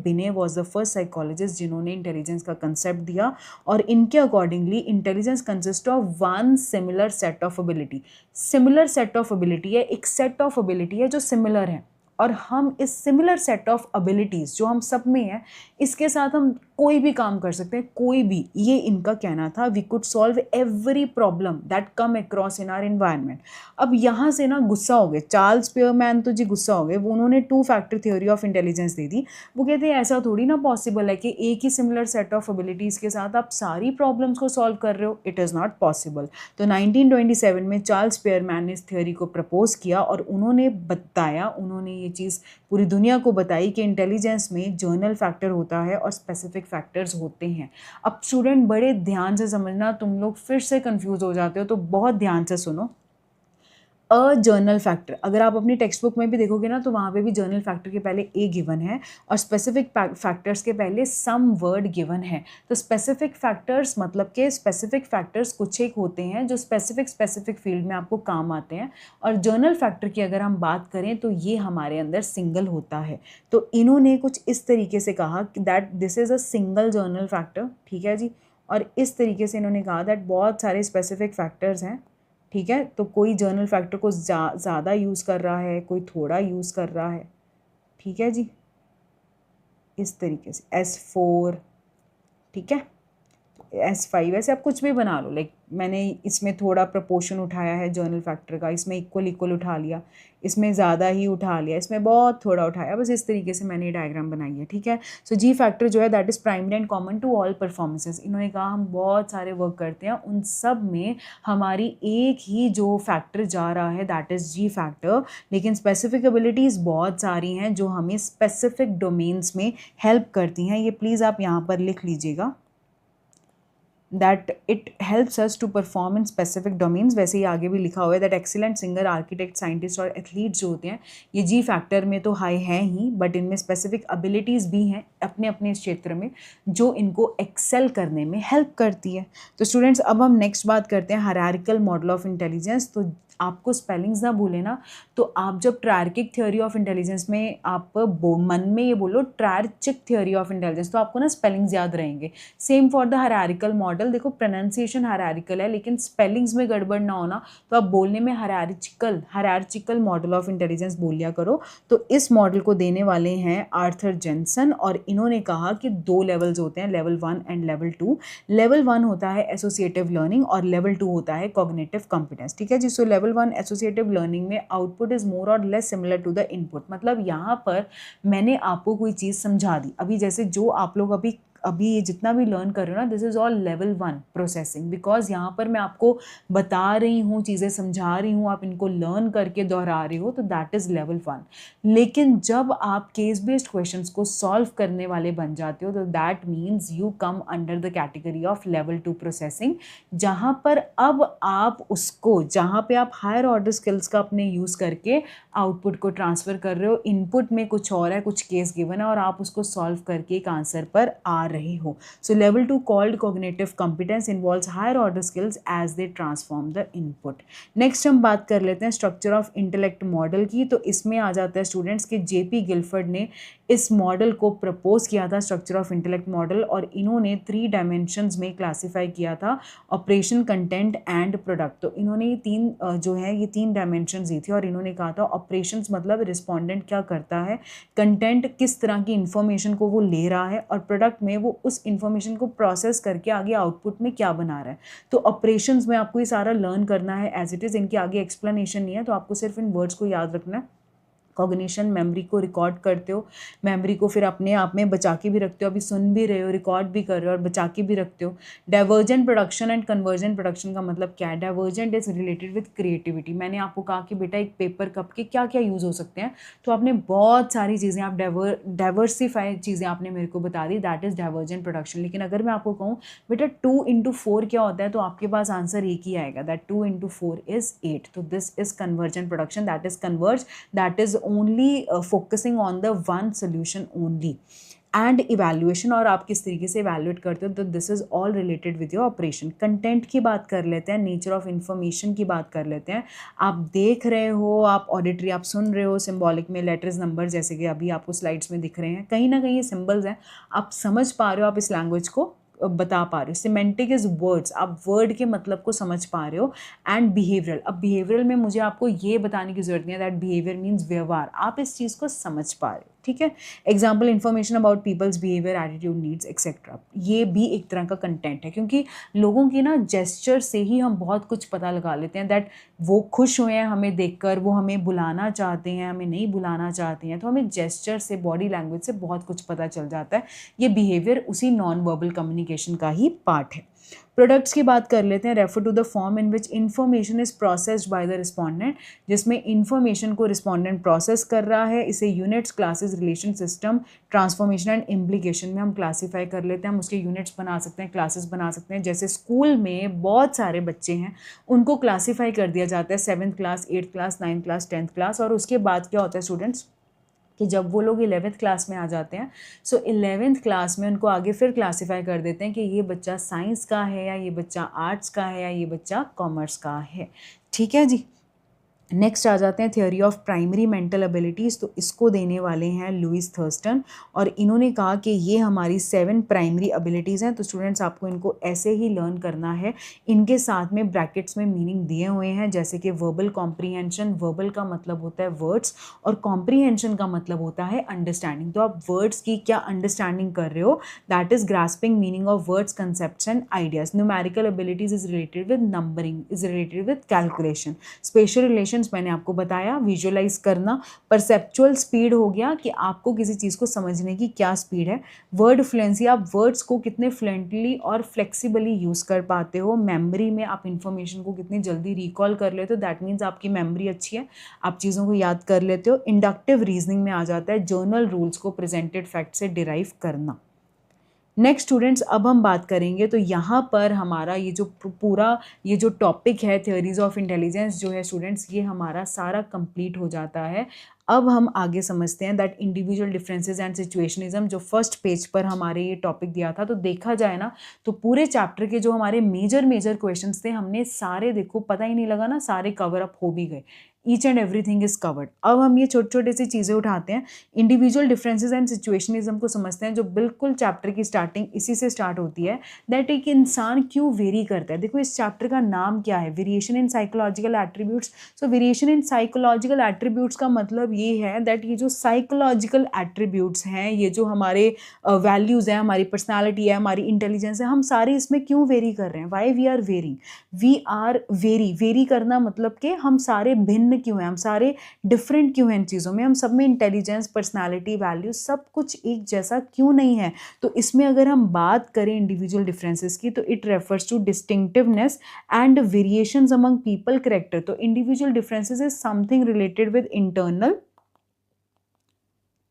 बिने वॉज द फर्स्ट साइकोलॉजिस्ट जिन्होंने इंटेलिजेंस का कंसेप्ट दिया। और इनके accordingly intelligence consist of one similar set of ability. Similar set of ability है, एक सेट ऑफ एबिलिटी है जो सिमिलर है और हम इस सिमिलर सेट ऑफ एबिलिटीज़ जो हम सब में है इसके साथ हम कोई भी काम कर सकते हैं, कोई भी। ये इनका कहना था। We could solve every problem that come across in our environment. अब यहाँ से ना गुस्सा हो गए चार्ल्स स्पीयरमैन, तो जी गुस्सा हो गए। वो उन्होंने 2 फैक्टर थ्योरी ऑफ इंटेलिजेंस दे दी। वो कहते हैं ऐसा थोड़ी ना पॉसिबल है कि एक ही सिमिलर सेट ऑफ एबिलिटीज़ के साथ आप सारी प्रॉब्लम्स को सॉल्व कर रहे हो। It is not possible. तो 1927 में चार्ल्स स्पीयरमैन ने इस थ्योरी को प्रपोज किया और उन्होंने बताया, उन्होंने ये चीज़ पूरी दुनिया को बताई कि इंटेलिजेंस में जर्नल फैक्टर होता है और स्पेसिफिक फैक्टर्स होते हैं। अब स्टूडेंट बड़े ध्यान से समझना, तुम लोग फिर से कंफ्यूज हो जाते हो तो बहुत ध्यान से सुनो। अ जर्नल फैक्टर, अगर आप अपनी टेक्स्ट बुक में भी देखोगे ना तो वहाँ पे भी जर्नल फैक्टर के पहले ए गिवन है और स्पेसिफिक फैक्टर्स के पहले सम वर्ड गिवन है। तो स्पेसिफिक फैक्टर्स मतलब कि स्पेसिफिक फैक्टर्स कुछ एक होते हैं जो स्पेसिफिक फील्ड में आपको काम आते हैं। और जर्नल फैक्टर की अगर हम बात करें तो ये हमारे अंदर सिंगल होता है। तो इन्होंने कुछ इस तरीके से कहा कि that this is a single journal factor, ठीक है जी। और इस तरीके से इन्होंने कहा दैट बहुत सारे स्पेसिफिक फैक्टर्स हैं, ठीक है। तो कोई जर्नल फैक्टर को ज़्यादा यूज़ कर रहा है, कोई थोड़ा यूज़ कर रहा है, ठीक है जी। इस तरीके से S4, ठीक है, S5, ऐसे आप कुछ भी बना लो। लाइक मैंने इसमें थोड़ा प्रपोर्शन उठाया है जर्नल फैक्टर का, इसमें इक्वल उठा लिया, इसमें ज़्यादा ही उठा लिया, इसमें बहुत थोड़ा उठाया, बस इस तरीके से मैंने ये डायग्राम बनाई है, ठीक है। सो जी फैक्टर जो है that is primary and common to all performances. इन्होंने कहा हम बहुत सारे वर्क करते हैं, उन सब में हमारी एक ही जो फैक्टर जा रहा है दैट इज़ जी फैक्टर। लेकिन स्पेसिफिक एबिलिटीज़ बहुत सारी हैं जो हमें स्पेसिफिक डोमेन्स में हेल्प करती हैं। ये प्लीज़ आप यहाँ पर लिख लीजिएगा that it helps us to perform in specific domains। वैसे ही आगे भी लिखा हुआ है that excellent singer, architect, scientist और athletes जो होते हैं ये जी फैक्टर में तो हाई हैं ही, बट इनमें स्पेसिफिक एबिलिटीज़ भी हैं अपने अपने क्षेत्र में जो इनको एक्सेल करने में हेल्प करती है। तो स्टूडेंट्स अब हम नेक्स्ट बात करते हैं हायरार्किकल मॉडल ऑफ इंटेलिजेंस। तो आपको स्पेलिंग्स ना भूलें ना, तो आप जब ट्रायर्किक थ्योरी ऑफ इंटेलिजेंस में आप मन में ये बोलो ट्रायर्चिक थ्योरी ऑफ इंटेलिजेंस तो आपको ना स्पेलिंग्स याद रहेंगे। Same for the hierarchical model, देखो प्रोनाउंसिएशन हायरार्किकल है लेकिन स्पेलिंग्स में गड़बड़ ना होना, तो आप बोलने में हायरार्चिकल मॉडल ऑफ इंटेलिजेंस बोल लिया करो। तो इस मॉडल को देने वाले हैं आर्थर जेनसन और इन्होंने कहा कि 2 लेवल्स होते हैं, लेवल 1 एंड लेवल 2। लेवल 1 होता है एसोसिएटिव लर्निंग और लेवल 2 होता है कॉग्निटिव कॉम्पिटेंस, ठीक है जी। सो लेवल 1 एसोसिएटिव लर्निंग में output is more or less similar to the input. मतलब यहाँ पर मैंने आपको कोई चीज़ समझा दी, अभी जैसे जो आप लोग अभी ये जितना भी लर्न कर रहे हो ना, this is all level 1 processing, because यहाँ पर मैं आपको बता रही हूँ, चीज़ें समझा रही हूँ, आप इनको लर्न करके दोहरा रहे हो, तो दैट इज़ लेवल 1। लेकिन जब आप केस बेस्ड क्वेश्चंस को सॉल्व करने वाले बन जाते हो तो that means you come under the category of level 2 processing, जहाँ पर अब आप उसको, जहाँ पे आप हायर ऑर्डर स्किल्स का अपने यूज़ करके आउटपुट को ट्रांसफ़र कर रहे हो। इनपुट में कुछ और है, कुछ केस गिवन है और आप उसको सॉल्व करके एक आंसर पर आ रहे हो। So level 2 called cognitive competence involves higher order skills as they transform the input. Next हम बात कर लेते हैं स्ट्रक्चर ऑफ इंटेलेक्ट मॉडल की। तो इसमें आ जाता है स्टूडेंट्स के जेपी गिलफर्ड ने इस मॉडल को प्रपोज किया था, स्ट्रक्चर ऑफ इंटेलेक्ट मॉडल, और इन्होंने 3 डायमेंशंस में क्लासीफाई किया था, ऑपरेशन, कंटेंट एंड प्रोडक्ट। तो इन्होंने ये 3 डायमेंशंस दी थी और इन्होंने कहा था ऑपरेशंस मतलब रिस्पोंडेंट क्या करता है, कंटेंट किस तरह की इंफॉर्मेशन को वो ले रहा है, और प्रोडक्ट में वो उस इन्फॉर्मेशन को प्रोसेस करके आगे आउटपुट में क्या बना रहा है। तो ऑपरेशंस में आपको ये सारा लर्न करना है एज इट इज़, इनके आगे एक्सप्लेनेशन नहीं है, तो आपको सिर्फ इन वर्ड्स को याद रखना है। कॉग्निशन, मेमोरी को रिकॉर्ड करते हो, मेमोरी को फिर अपने आप में बचा के भी रखते हो, अभी सुन भी रहे हो, रिकॉर्ड भी कर रहे हो और बचा के भी रखते हो। Divergent production and convergent production का मतलब क्या है? Divergent is related with creativity. मैंने आपको कहा कि बेटा एक पेपर कप के क्या क्या यूज़ हो सकते हैं, तो आपने बहुत सारी चीज़ें, आप डाइवर्सिफाइड चीज़ें आपने मेरे को बता दी, दैट इज़ डाइवर्जेंट प्रोडक्शन। लेकिन अगर मैं आपको कहूँ बेटा 2 into 4 क्या होता है, तो आपके पास आंसर एक ही आएगा, दैट 2 into 4 is 8। तो this is convergent production, that is converge, that is only focusing on the one solution only। And evaluation, और आप किस तरीके से इवैल्यूएट करते हो, तो this is all related with your operation. Content की बात कर लेते हैं, नेचर ऑफ इंफॉर्मेशन की बात कर लेते हैं। आप देख रहे हो, आप ऑडिटरी आप सुन रहे हो, सिंबॉलिक में लेटर्स नंबर जैसे कि अभी आपको स्लाइड्स में दिख रहे हैं, कहीं ना कहीं ये सिंबल्स हैं, आप समझ पा रहे हो, आप इस लैंग्वेज को बता पा रहे हो। सिमेंटिक इज वर्ड्स, आप वर्ड के मतलब को समझ पा रहे हो। एंड बिहेवियरल, अब बिहेवियरल में मुझे आपको ये बताने की जरूरत नहीं है दैट बिहेवियर मीन्स व्यवहार, आप इस चीज़ को समझ पा रहे हो, ठीक है। Example, information about peoples behaviour, attitude, needs etcetera, ये भी एक तरह का कंटेंट है, क्योंकि लोगों की ना जेस्चर से ही हम बहुत कुछ पता लगा लेते हैं दैट वो खुश हुए हैं हमें देखकर, वो हमें बुलाना चाहते हैं, हमें नहीं बुलाना चाहते हैं, तो हमें जेस्चर से, बॉडी लैंग्वेज से बहुत कुछ पता चल जाता है। ये बिहेवियर उसी नॉन वर्बल कम्युनिकेशन का ही पार्ट है। प्रोडक्ट्स की बात कर लेते हैं। Refer to the form in which information is processed by the respondent, जिसमें इंफॉर्मेशन को रिस्पोंडेंट प्रोसेस कर रहा है। इसे units, classes, relation, system, transformation and implication में हम क्लासीफाई कर लेते हैं। हम उसके यूनिट्स बना सकते हैं, क्लासेस बना सकते हैं। जैसे स्कूल में बहुत सारे बच्चे हैं, उनको क्लासीफाई कर दिया जाता है 7th class, 8th class, 9th class, 10th class, और उसके बाद क्या होता है स्टूडेंट्स कि जब वो लोग 11th क्लास में आ जाते हैं, सो 11th क्लास में उनको आगे फिर क्लासीफाई कर देते हैं कि ये बच्चा साइंस का है, या ये बच्चा आर्ट्स का है, या ये बच्चा कॉमर्स का है, ठीक है जी। नेक्स्ट आ जाते हैं theory of primary mental abilities, तो इसको देने वाले हैं लुइस थर्स्टन, और इन्होंने कहा कि ये हमारी 7 प्राइमरी एबिलिटीज़ हैं। तो स्टूडेंट्स आपको इनको ऐसे ही लर्न करना है। इनके साथ में ब्रैकेट्स में मीनिंग दिए हुए हैं, जैसे कि वर्बल कॉम्प्रीहेंशन, वर्बल का मतलब होता है वर्ड्स और कॉम्प्रीहेंशन का मतलब होता है अंडरस्टैंडिंग। तो आप वर्ड्स की क्या अंडरस्टैंडिंग कर रहे हो, that is grasping meaning of words, concepts and ideas. Numerical abilities is related with numbering, is related with calculation. Special relation मैंने आपको बताया, विजुअलाइज करना। परसेप्चुअल स्पीड हो गया कि आपको किसी चीज़ को समझने की क्या स्पीड है। वर्ड फ्लुएंसी, आप वर्ड्स को कितने फ्लुएंटली और फ्लेक्सिबली यूज़ कर पाते हो। मेमोरी में आप इंफॉर्मेशन को कितनी जल्दी रिकॉल कर लेते हो, दैट मीन्स आपकी मेमोरी अच्छी है, आप चीज़ों को याद कर लेते हो। इंडक्टिव रीजनिंग में आ जाता है जर्नल रूल्स को प्रेजेंटेड फैक्ट से डिराइव करना। नेक्स्ट स्टूडेंट्स, अब हम बात करेंगे, तो यहाँ पर हमारा ये जो पूरा ये जो टॉपिक है थ्योरीज ऑफ इंटेलिजेंस जो है स्टूडेंट्स, ये हमारा सारा कंप्लीट हो जाता है। अब हम आगे समझते हैं दैट इंडिविजुअल डिफरेंसेस एंड सिचुएशनिज्म, जो फर्स्ट पेज पर हमारे ये टॉपिक दिया था। तो देखा जाए ना, तो पूरे चैप्टर के जो हमारे मेजर क्वेश्चंस थे, हमने सारे, देखो पता ही नहीं लगा ना, सारे कवर अप हो भी गए। Each and everything is covered. अब हम ये छोटे छोटे सी चीज़ें उठाते हैं, इंडिविजुअल डिफरेंसेस एंड सिचुएशनिज्म को समझते हैं, जो बिल्कुल चैप्टर की स्टार्टिंग इसी से स्टार्ट होती है, दैट एक इंसान क्यों वेरी करता है। देखो इस चैप्टर का नाम क्या है, variation in psychological attributes. So variation in psychological attributes का मतलब ये है दैट ये जो साइकोलॉजिकल एट्रीब्यूट्स हैं, ये जो हमारे वैल्यूज़ हैं, हमारी पर्सनैलिटी है, हमारी इंटेलिजेंस है, हम सारे इसमें क्यों वेरी कर रहे हैं, why we are varying. We are vary करना मतलब कि हम सारे भिन्न क्यों हैं, हम सारे डिफरेंट क्यों हैं इन चीज़ों में, हम सब में इंटेलिजेंस, पर्सनालिटी, वैल्यू सब कुछ एक जैसा क्यों नहीं है। तो इसमें अगर हम बात करें इंडिविजुअल डिफरेंसेस की, तो it refers to distinctiveness and variations among people character. तो individual differences is something related with internal,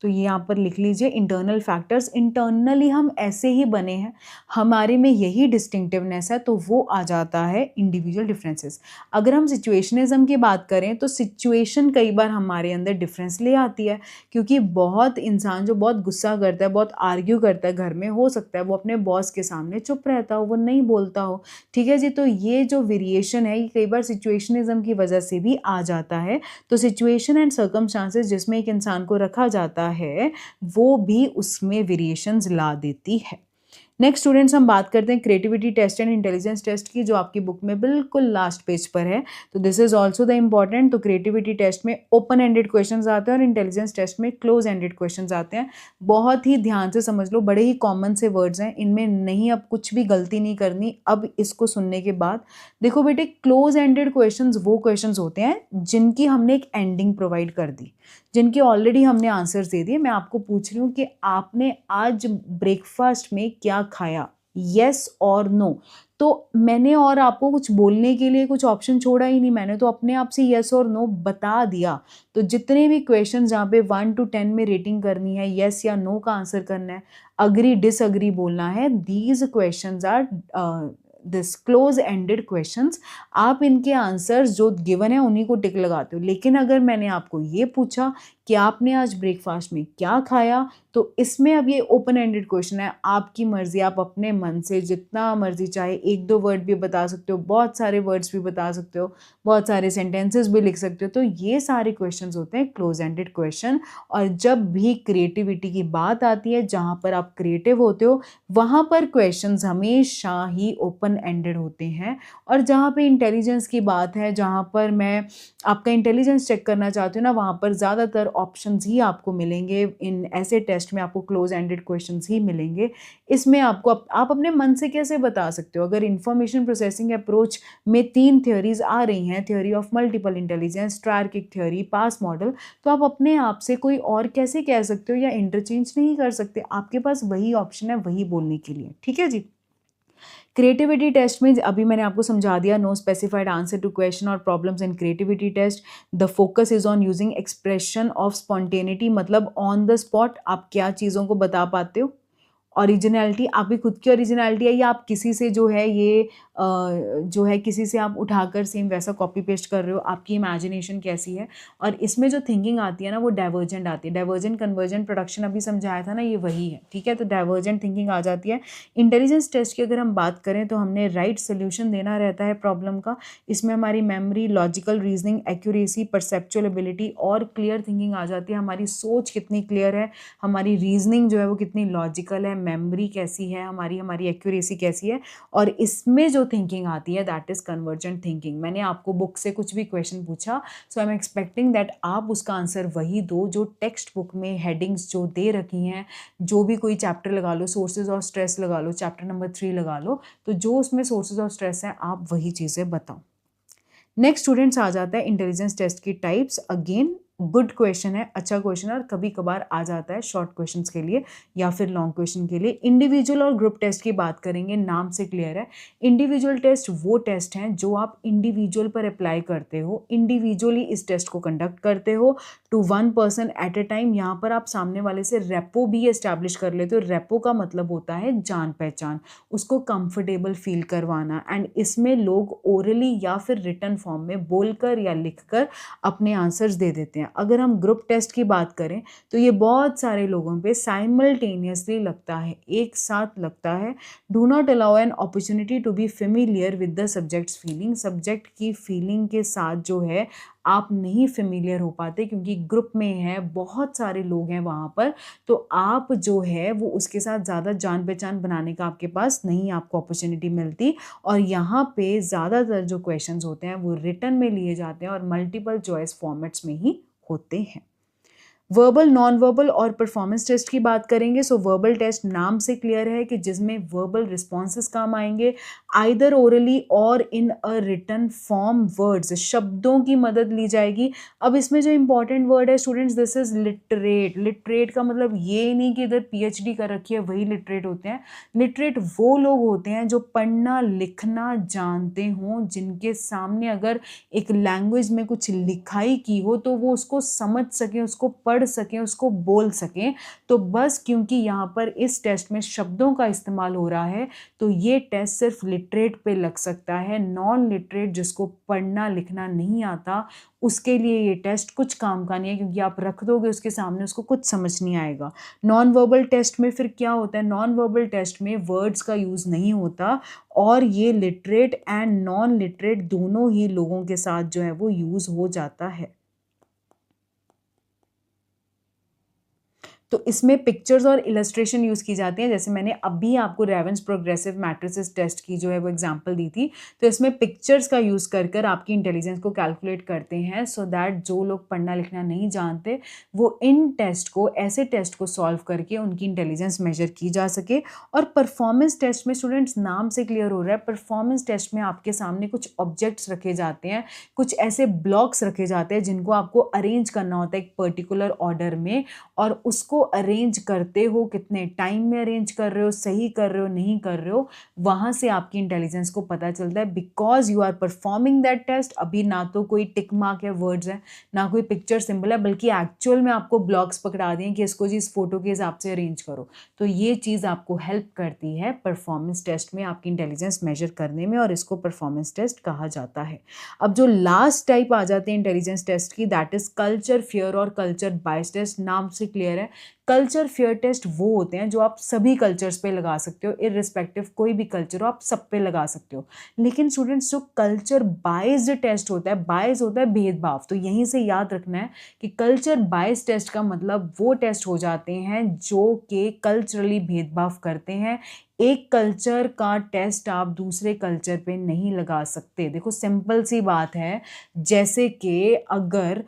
तो ये यहाँ पर लिख लीजिए इंटरनल फैक्टर्स। इंटरनली हम ऐसे ही बने हैं, हमारे में यही डिस्टिंक्टिवनेस है, तो वो आ जाता है इंडिविजुअल डिफरेंसेस। अगर हम सिचुएशनिज्म की बात करें, तो सिचुएशन कई बार हमारे अंदर डिफरेंस ले आती है, क्योंकि बहुत इंसान जो बहुत गुस्सा करता है, बहुत आर्ग्यू करता है घर में, हो सकता है वो अपने बॉस के सामने चुप रहता हो, वो नहीं बोलता हो, ठीक है जी। तो ये जो वेरिएशन है, ये कई बार सिचुएशनिज्म की वजह से भी आ जाता है। तो सिचुएशन एंड सर्कमस्टांसेस जिसमें एक इंसान को रखा जाता है, वो भी उसमें वेरिएशंस ला देती है। नेक्स्ट स्टूडेंट्स हम बात करते हैं creativity test and intelligence test की, जो आपकी बुक में बिल्कुल लास्ट पेज पर है। तो this is also the important. तो क्रिएटिविटी टेस्ट में ओपन एंडेड क्वेश्चंस आते हैं और इंटेलिजेंस टेस्ट में क्लोज एंडेड क्वेश्चंस आते हैं। बहुत ही ध्यान से समझ लो, बड़े ही कॉमन से वर्ड्स हैं, इनमें नहीं अब कुछ भी गलती नहीं करनी। अब इसको सुनने के बाद देखो बेटे, क्लोज एंडेड क्वेश्चंस वो क्वेश्चंस होते हैं जिनकी हमने एक एंडिंग प्रोवाइड कर दी, जिनके ऑलरेडी हमने आंसर्स दे दिए। मैं आपको पूछ रही हूँ कि आपने आज ब्रेकफास्ट में क्या खाया, यस और नो। तो मैंने और आपको कुछ बोलने के लिए कुछ ऑप्शन छोड़ा ही नहीं, मैंने तो अपने आप से यस और नो बता दिया। तो जितने भी क्वेश्चन जहाँ पे 1 to 10 में रेटिंग करनी है, यस या नो का आंसर करना है, अग्री डिसअग्री बोलना है, these questions are this close ended questions. आप इनके आंसर्स जो गिवन है उन्हीं को टिक लगाते हो। लेकिन अगर मैंने आपको ये पूछा कि आपने आज ब्रेकफास्ट में क्या खाया, तो इसमें अब ये ओपन एंडेड क्वेश्चन है, आपकी मर्जी, आप अपने मन से जितना मर्जी चाहे एक दो वर्ड भी बता सकते हो, बहुत सारे वर्ड्स भी बता सकते हो, बहुत सारे सेंटेंसेस भी लिख सकते हो। तो ये सारे क्वेश्चंस होते हैं क्लोज एंडेड क्वेश्चन। और जब भी क्रिएटिविटी की बात आती है, जहाँ पर आप क्रिएटिव होते हो, वहाँ पर क्वेश्चंस हमेशा ही ओपन एंडेड होते हैं। और जहाँ पे इंटेलिजेंस की बात है, जहाँ पर मैं आपका इंटेलिजेंस चेक करना चाहती हूँ ना, वहाँ पर ज़्यादातर ऑप्शंस ही आपको मिलेंगे। इन ऐसे टेस्ट में आपको क्लोज एंडेड क्वेश्चंस ही मिलेंगे। इसमें आपको आप अपने मन से कैसे बता सकते हो? अगर इंफॉर्मेशन प्रोसेसिंग अप्रोच में 3 थ्योरीज आ रही हैं, theory of multiple intelligence, triarchic theory, PASS model, तो आप अपने आप से कोई और कैसे कह सकते हो या इंटरचेंज नहीं कर सकते? आपके पास वही ऑप्शन है वही बोलने के लिए, ठीक है जी। क्रिएटिविटी टेस्ट में अभी मैंने आपको समझा दिया, no specified answer to question और problems in creativity test. The focus is on using expression of spontaneity, मतलब ऑन द स्पॉट आप क्या चीज़ों को बता पाते हो। ओरिजिनलिटी, आपकी खुद की ओरिजिनलिटी है या आप किसी से जो है ये जो है किसी से आप उठाकर सेम वैसा कॉपी पेस्ट कर रहे हो, आपकी इमेजिनेशन कैसी है। और इसमें जो थिंकिंग आती है ना, वो डाइवर्जेंट आती है। डाइवर्जेंट, कन्वर्जेंट, प्रोडक्शन अभी समझाया था ना, ये वही है, ठीक है। तो डाइवर्जेंट थिंकिंग आ जाती है। इंटेलिजेंस टेस्ट की अगर हम बात करें तो हमने राइट सोल्यूशन देना रहता है प्रॉब्लम का। इसमें हमारी memory, logical reasoning, accuracy, perceptual ability और क्लियर थिंकिंग आ जाती है। हमारी सोच कितनी क्लियर है, हमारी रीजनिंग जो है वो कितनी लॉजिकल है, मेमोरी कैसी है हमारी, हमारी एक्यूरेसी कैसी है। और इसमें जो थिंकिंग आती है दैट इज कन्वर्जेंट थिंकिंग। मैंने आपको बुक से कुछ भी क्वेश्चन पूछा, सो आई एम एक्सपेक्टिंग दैट आप उसका आंसर वही दो जो टेक्स्ट बुक में हेडिंग्स जो दे रखी हैं। जो भी कोई चैप्टर लगा लो, सोर्सेज ऑफ स्ट्रेस लगा लो, चैप्टर नंबर 3 लगा लो, तो जो उसमें सोर्सेज ऑफ स्ट्रेस हैं आप वही चीज़ें बताओ। नेक्स्ट स्टूडेंट्स आ जाता है इंटेलिजेंस टेस्ट की टाइप्स। अगेन गुड क्वेश्चन है, अच्छा क्वेश्चन है, और कभी कभार आ जाता है शॉर्ट क्वेश्चंस के लिए या फिर लॉन्ग क्वेश्चन के लिए। इंडिविजुअल और ग्रुप टेस्ट की बात करेंगे, नाम से क्लियर है। इंडिविजुअल टेस्ट वो टेस्ट हैं जो आप इंडिविजुअल पर अप्लाई करते हो, इंडिविजुअली इस टेस्ट को कंडक्ट करते हो to 1 person at a time. यहाँ पर आप सामने वाले से रेपो भी एस्टैब्लिश कर लेते हो। रेपो का मतलब होता है जान पहचान, उसको कंफर्टेबल फील करवाना। एंड इसमें लोग ओरली या फिर रिटन फॉर्म में बोलकर या लिखकर अपने आंसर्स दे देते हैं। अगर हम ग्रुप टेस्ट की बात करें तो ये बहुत सारे लोगों पे साइमल्टेनियसली लगता है, एक साथ लगता है। Do not allow an opportunity to be familiar with the subjects feeling. Subject की फीलिंग के साथ जो है आप नहीं फेमिलियर हो पाते, क्योंकि ग्रुप में है, बहुत सारे लोग हैं वहाँ पर, तो आप जो है वो उसके साथ ज़्यादा जान पहचान बनाने का आपके पास नहीं, आपको अपॉर्चुनिटी मिलती। और यहाँ पे ज़्यादातर जो क्वेश्चंस होते हैं वो रिटन में लिए जाते हैं और मल्टीपल चॉइस फॉर्मेट्स में ही होते हैं। वर्बल, नॉन वर्बल और परफॉर्मेंस टेस्ट की बात करेंगे। सो वर्बल टेस्ट नाम से क्लियर है कि जिसमें वर्बल रिस्पॉन्सेस काम आएंगे, आइदर ओरली और इन अ रिटन फॉर्म। वर्ड्स, शब्दों की मदद ली जाएगी। अब इसमें जो इंपॉर्टेंट वर्ड है students, this is literate. Literate का मतलब ये नहीं कि इधर पीएचडी कर रखी है वही लिटरेट होते हैं। लिटरेट वो लोग होते हैं जो पढ़ना लिखना जानते हों, जिनके सामने अगर एक लैंग्वेज में कुछ लिखाई की हो तो वो उसको समझ सकें, उसको पढ़ सकें, उसको बोल सकें। तो बस क्योंकि यहाँ पर इस टेस्ट में शब्दों का इस्तेमाल हो रहा है, तो ये टेस्ट सिर्फ लिटरेट पे लग सकता है। नॉन लिटरेट, जिसको पढ़ना लिखना नहीं आता, उसके लिए ये टेस्ट कुछ काम का नहीं है, क्योंकि आप रख दोगे उसके सामने, उसको कुछ समझ नहीं आएगा। नॉन वर्बल टेस्ट में फिर क्या होता है, नॉन वर्बल टेस्ट में वर्ड्स का यूज़ नहीं होता, और ये लिटरेट एंड नॉन लिटरेट दोनों ही लोगों के साथ जो है वो यूज़ हो जाता है। तो इसमें पिक्चर्स और इलस्ट्रेशन यूज़ की जाती हैं। जैसे मैंने अभी आपको रेवेंस प्रोग्रेसिव मैट्रिसेस टेस्ट की जो है वो एग्जांपल दी थी, तो इसमें पिक्चर्स का यूज़ कर कर आपकी इंटेलिजेंस को कैलकुलेट करते हैं, सो दैट जो लोग पढ़ना लिखना नहीं जानते वो इन टेस्ट को, ऐसे टेस्ट को सॉल्व करके उनकी इंटेलिजेंस मेजर की जा सके। और परफॉर्मेंस टेस्ट में स्टूडेंट्स नाम से क्लियर हो रहा है, परफॉर्मेंस टेस्ट में आपके सामने कुछ ऑब्जेक्ट्स रखे जाते हैं, कुछ ऐसे ब्लॉक्स रखे जाते हैं जिनको आपको अरेंज करना होता है एक पर्टिकुलर ऑर्डर में, और उसको अरेंज करते हो, कितने टाइम में अरेंज कर रहे हो, सही कर रहे हो, नहीं कर रहे हो, वहाँ से आपकी इंटेलिजेंस को पता चलता है। Because you are performing that test, अभी ना तो कोई टिक मार्क है, वर्ड्स है, ना कोई पिक्चर सिंबल है, बल्कि एक्चुअल में आपको ब्लॉक्स पकड़ा दिए कि इसको जी इस फोटो के हिसाब से अरेंज करो। तो ये चीज़ आपको हेल्प करती है परफॉर्मेंस टेस्ट में आपकी इंटेलिजेंस मेजर करने में, और इसको परफॉर्मेंस टेस्ट कहा जाता है। अब जो लास्ट टाइप आ जाते हैं इंटेलिजेंस टेस्ट की, दैट इज कल्चर फियर और कल्चर बायस टेस्ट। नाम से क्लियर है, कल्चर फियर टेस्ट वो होते हैं जो आप सभी कल्चर्स पे लगा सकते हो, इररिस्पेक्टिव कोई भी कल्चर हो आप सब पे लगा सकते हो। लेकिन स्टूडेंट्स जो कल्चर बायस्ड टेस्ट होता है, बायस होता है भेदभाव, तो यहीं से याद रखना है कि कल्चर बायस टेस्ट का मतलब वो टेस्ट हो जाते हैं जो कि कल्चरली भेदभाव करते हैं। एक कल्चर का टेस्ट आप दूसरे कल्चर पे नहीं लगा सकते। देखो सिंपल सी बात है, जैसे कि अगर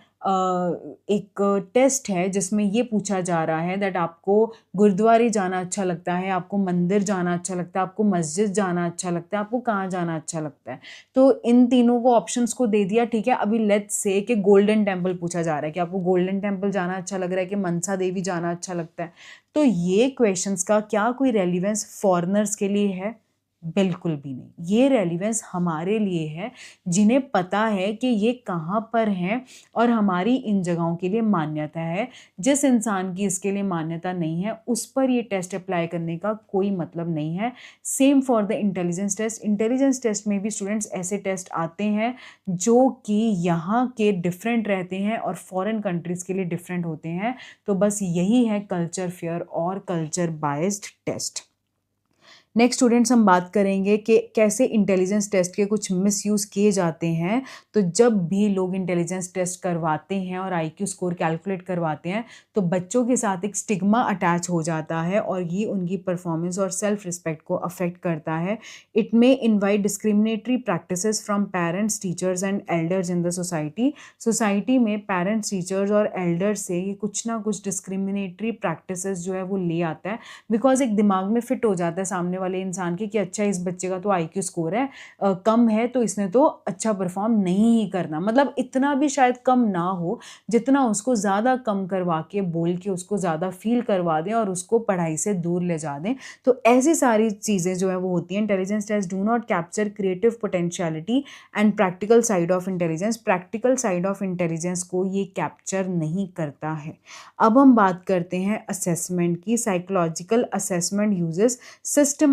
एक टेस्ट है जिसमें ये पूछा जा रहा है दैट आपको गुरुद्वारे जाना अच्छा लगता है, आपको मंदिर जाना अच्छा लगता है, आपको मस्जिद जाना अच्छा लगता है, आपको कहाँ जाना अच्छा लगता है, तो इन तीनों को ऑप्शंस को दे दिया, ठीक है। अभी लेट्स से कि गोल्डन टेम्पल पूछा जा रहा है कि आपको गोल्डन टेम्पल जाना अच्छा लग रहा है कि मनसा देवी जाना अच्छा लगता है, तो ये क्वेश्चंस का क्या कोई रेलिवेंस फॉरेनर्स के लिए है? बिल्कुल भी नहीं। ये रेलिवेंस हमारे लिए है जिन्हें पता है कि ये कहाँ पर हैं और हमारी इन जगहों के लिए मान्यता है। जिस इंसान की इसके लिए मान्यता नहीं है उस पर ये टेस्ट अप्लाई करने का कोई मतलब नहीं है। Same for the intelligence test. Intelligence test में भी स्टूडेंट्स ऐसे टेस्ट आते हैं जो कि यहाँ के डिफरेंट रहते हैं और फॉरेन कंट्रीज़ के लिए डिफरेंट होते हैं। तो बस यही है कल्चर फेयर और culture biased test. Next students हम बात करेंगे कि कैसे इंटेलिजेंस टेस्ट के कुछ मिसयूज़ किए जाते हैं। तो जब भी लोग इंटेलिजेंस टेस्ट करवाते हैं और आईक्यू स्कोर कैलकुलेट करवाते हैं तो बच्चों के साथ एक स्टिग्मा अटैच हो जाता है और ये उनकी परफॉर्मेंस और सेल्फ रिस्पेक्ट को अफेक्ट करता है। It may invite discriminatory practices from parents, teachers and elders in the society. Society में पेरेंट्स, टीचर्स और एल्डर्स से ये कुछ ना कुछ डिस्क्रिमिनेटरी प्रैक्टिसेस जो है वो ले आता है, बिकॉज एक दिमाग में फिट हो जाता है सामने वाले इंसान के कि अच्छा इस बच्चे का तो आईक्यू स्कोर है कम है तो इसने तो अच्छा परफॉर्म नहीं ही करना, मतलब इतना भी शायद कम ना हो जितना उसको ज़्यादा कम करवा के बोल के उसको ज़्यादा फील करवा दें और उसको पढ़ाई से दूर ले जा दें। तो ऐसी सारी चीज़ें जो है वो होती हैं। Intelligence test do not capture creative potentiality and practical side of intelligence. Practical side of intelligence को ये कैप्चर नहीं करता है। अब हम बात करते हैं असेसमेंट की। Psychological assessment uses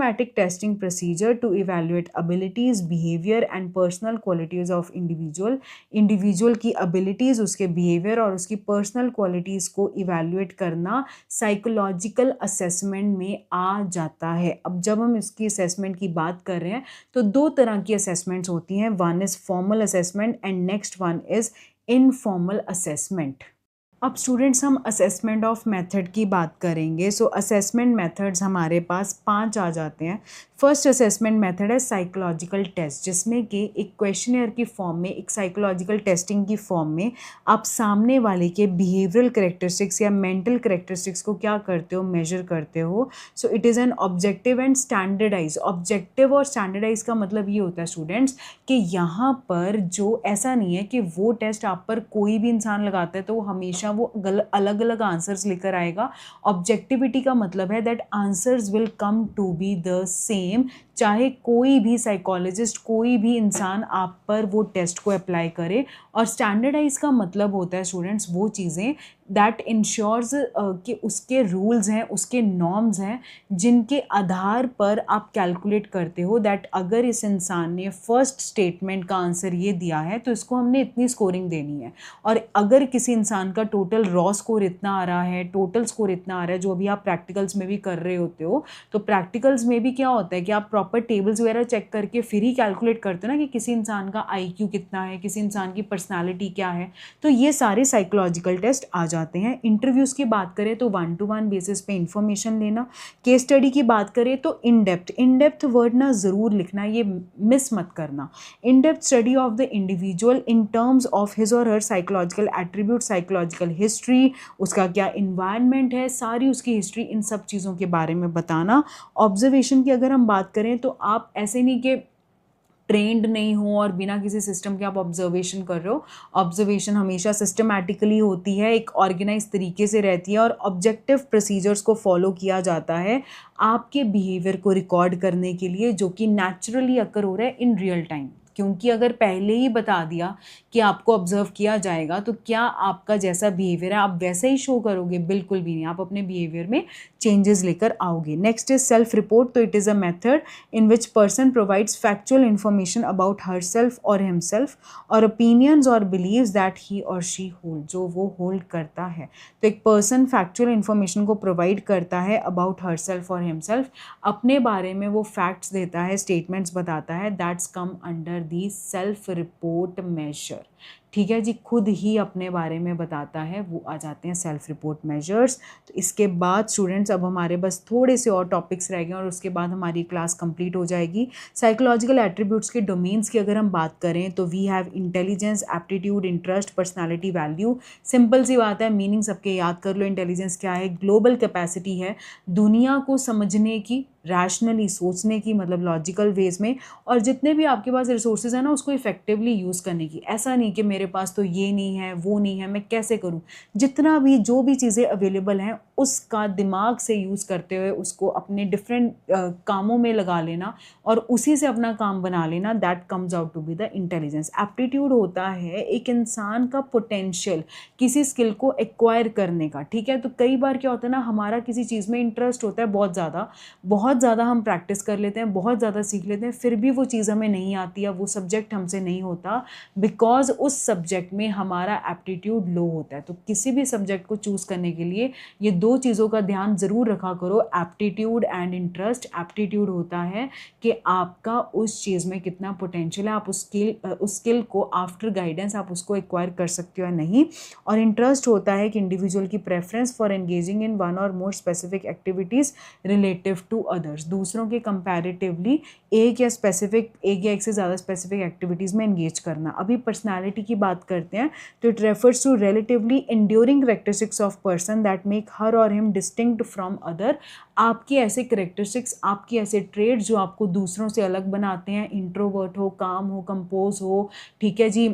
systematic testing procedure to evaluate abilities, behavior and personal qualities of individual। individual की abilities, उसके behavior और उसकी personal qualities को evaluate करना psychological assessment में आ जाता है। अब जब हम इसकी assessment की बात कर रहे हैं तो दो तरह की assessments होती हैं, one is formal assessment and next one is informal assessment। अब स्टूडेंट्स हम असेसमेंट ऑफ मेथड की बात करेंगे। सो असेसमेंट मेथड्स हमारे पास 5 आ जाते हैं। फर्स्ट असेसमेंट मेथड है साइकोलॉजिकल टेस्ट, जिसमें कि एक क्वेश्चनियर की फॉर्म में, एक साइकोलॉजिकल टेस्टिंग की फॉर्म में आप सामने वाले के बिहेवियरल करेक्टरिस्टिक्स या मेंटल करेक्टरिस्टिक्स को क्या करते हो, मेजर करते हो। So it is an objective and standardise. Objective और स्टैंडर्डाइज का मतलब ये होता है स्टूडेंट्स कि यहाँ पर जो ऐसा नहीं है कि वो टेस्ट आप पर कोई भी इंसान लगाता है तो वो हमेशा वो अलग अलग आंसर्स लेकर आएगा। ऑब्जेक्टिविटी का मतलब है that answers will come to be the same, चाहे कोई भी साइकोलॉजिस्ट, कोई भी इंसान आप पर वो टेस्ट को अप्लाई करे। और स्टैंडर्डाइज का मतलब होता है स्टूडेंट्स वो चीज़ें दैट इंश्योर्स कि उसके रूल्स हैं, उसके नॉर्म्स हैं जिनके आधार पर आप कैलकुलेट करते हो दैट अगर इस इंसान ने फर्स्ट स्टेटमेंट का आंसर ये दिया है तो इसको हमने इतनी स्कोरिंग देनी है, और अगर किसी इंसान का टोटल रॉ स्कोर इतना आ रहा है, टोटल स्कोर इतना आ रहा है, जो अभी आप प्रैक्टिकल्स में भी कर रहे होते हो। तो प्रैक्टिकल्स में भी क्या होता है कि आप प्रॉपर टेबल्स वगैरह चेक करके फिर ही कैलकुलेट करते हो ना कि किसी इंसान का IQ कितना है, किसी इंसान की पर्सनैलिटी क्या है। तो ये सारे साइकोलॉजिकल टेस्ट आ जाते हैं। इंटरव्यूज़ की बात करें तो 1 to 1 बेसिस पे इंफॉर्मेशन लेना। केस स्टडी की बात करें तो इन डेप्थ वर्ड ना ज़रूर लिखना, ये मिस मत करना। In depth study of the individual in terms of his और हर साइकोलॉजिकल एट्रीब्यूट, साइकोलॉजिकल हिस्ट्री, उसका क्या इन्वायरमेंट है, सारी उसकी हिस्ट्री, इन सब चीज़ों के बारे में बताना। ऑब्जर्वेशन की अगर हम बात करें तो आप ऐसे नहीं कि ट्रेंड नहीं हो और बिना किसी सिस्टम के आप ऑब्जर्वेशन कर रहे हो। ऑब्जर्वेशन हमेशा सिस्टमैटिकली होती है, एक ऑर्गेनाइज तरीके से रहती है और ऑब्जेक्टिव प्रोसीजर्स को फॉलो किया जाता है आपके बिहेवियर को रिकॉर्ड करने के लिए, जो कि नेचुरली अकर हो रहा है इन रियल टाइम। क्योंकि अगर पहले ही बता दिया कि आपको ऑब्जर्व किया जाएगा तो क्या आपका जैसा बिहेवियर है आप वैसे ही शो करोगे? बिल्कुल भी नहीं, आप अपने बिहेवियर में चेंजेस लेकर आओगे। Next is self report. तो it is a method in which person provides factual information about herself और हिमसेल्फ और ओपिनियंस और बिलीव्स दैट ही और शी होल्ड, जो वो होल्ड करता है। तो एक पर्सन फैक्चुअल इंफॉर्मेशन को प्रोवाइड करता है अबाउट हर सेल्फ और हिमसेल्फ, अपने बारे में वो फैक्ट्स देता है, स्टेटमेंट्स बताता है, that's come under the self report measure. ठीक है जी, खुद ही अपने बारे में बताता है, वो आ जाते हैं सेल्फ रिपोर्ट मेजर्स। तो इसके बाद स्टूडेंट्स अब हमारे बस थोड़े से और टॉपिक्स रह गए और उसके बाद हमारी क्लास कंप्लीट हो जाएगी। साइकोलॉजिकल एट्रीब्यूट्स के डोमेन्स की अगर हम बात करें तो we have intelligence, aptitude, interest, personality, value. Simple सी बात है, मीनिंग सबके याद कर लो। इंटेलिजेंस क्या है? ग्लोबल कैपेसिटी है दुनिया को समझने की, रैशनली सोचने की, मतलब लॉजिकल वेज में, और जितने भी आपके पास रिसोर्सेज हैं ना उसको इफेक्टिवली यूज़ करने की। ऐसा नहीं कि मेरे पास तो ये नहीं है, वो नहीं है, मैं कैसे करूँ। जितना भी जो भी चीज़ें अवेलेबल हैं उसका दिमाग से यूज़ करते हुए उसको अपने डिफरेंट कामों में लगा लेना और उसी से अपना काम बना लेना, that comes out to be the intelligence. Aptitude होता है एक इंसान का पोटेंशियल किसी स्किल को एक्वायर करने का। ठीक है, तो कई बार क्या होता है ना, हमारा किसी चीज़ में इंटरेस्ट होता है बहुत ज़्यादा हम प्रैक्टिस कर लेते हैं, बहुत ज़्यादा सीख लेते हैं, फिर भी वो चीज़ हमें नहीं आती या वो सब्जेक्ट हमसे नहीं होता, बिकॉज उस सब्जेक्ट में हमारा एप्टीट्यूड लो होता है। तो किसी भी सब्जेक्ट को चूज़ करने के लिए ये दो चीज़ों का ध्यान ज़रूर रखा करो, एप्टीट्यूड एंड इंटरेस्ट। एप्टीट्यूड होता है कि आपका उस चीज़ में कितना पोटेंशियल है, आप उस स्किल को आफ्टर गाइडेंस आप उसको एक्वायर कर सकते हो या नहीं। और इंटरेस्ट होता है कि इंडिविजुअल की preference for engaging in one और more specific activities relative to others, दूसरों के कंपैरेटिवली एक या एक से ज़्यादा स्पेसिफिक एक्टिविटीज़ में एंगेज करना। अभी पर्सनालिटी की बात करते हैं तो it refers to relatively enduring characteristics of person that make her or him distinct from other. आपकी ऐसे करेक्टरिस्टिक्स, आपकी ऐसे ट्रेड जो आपको दूसरों से अलग बनाते हैं, इंट्रोवर्ट हो, काम हो, कंपोज हो, ठीक है जी,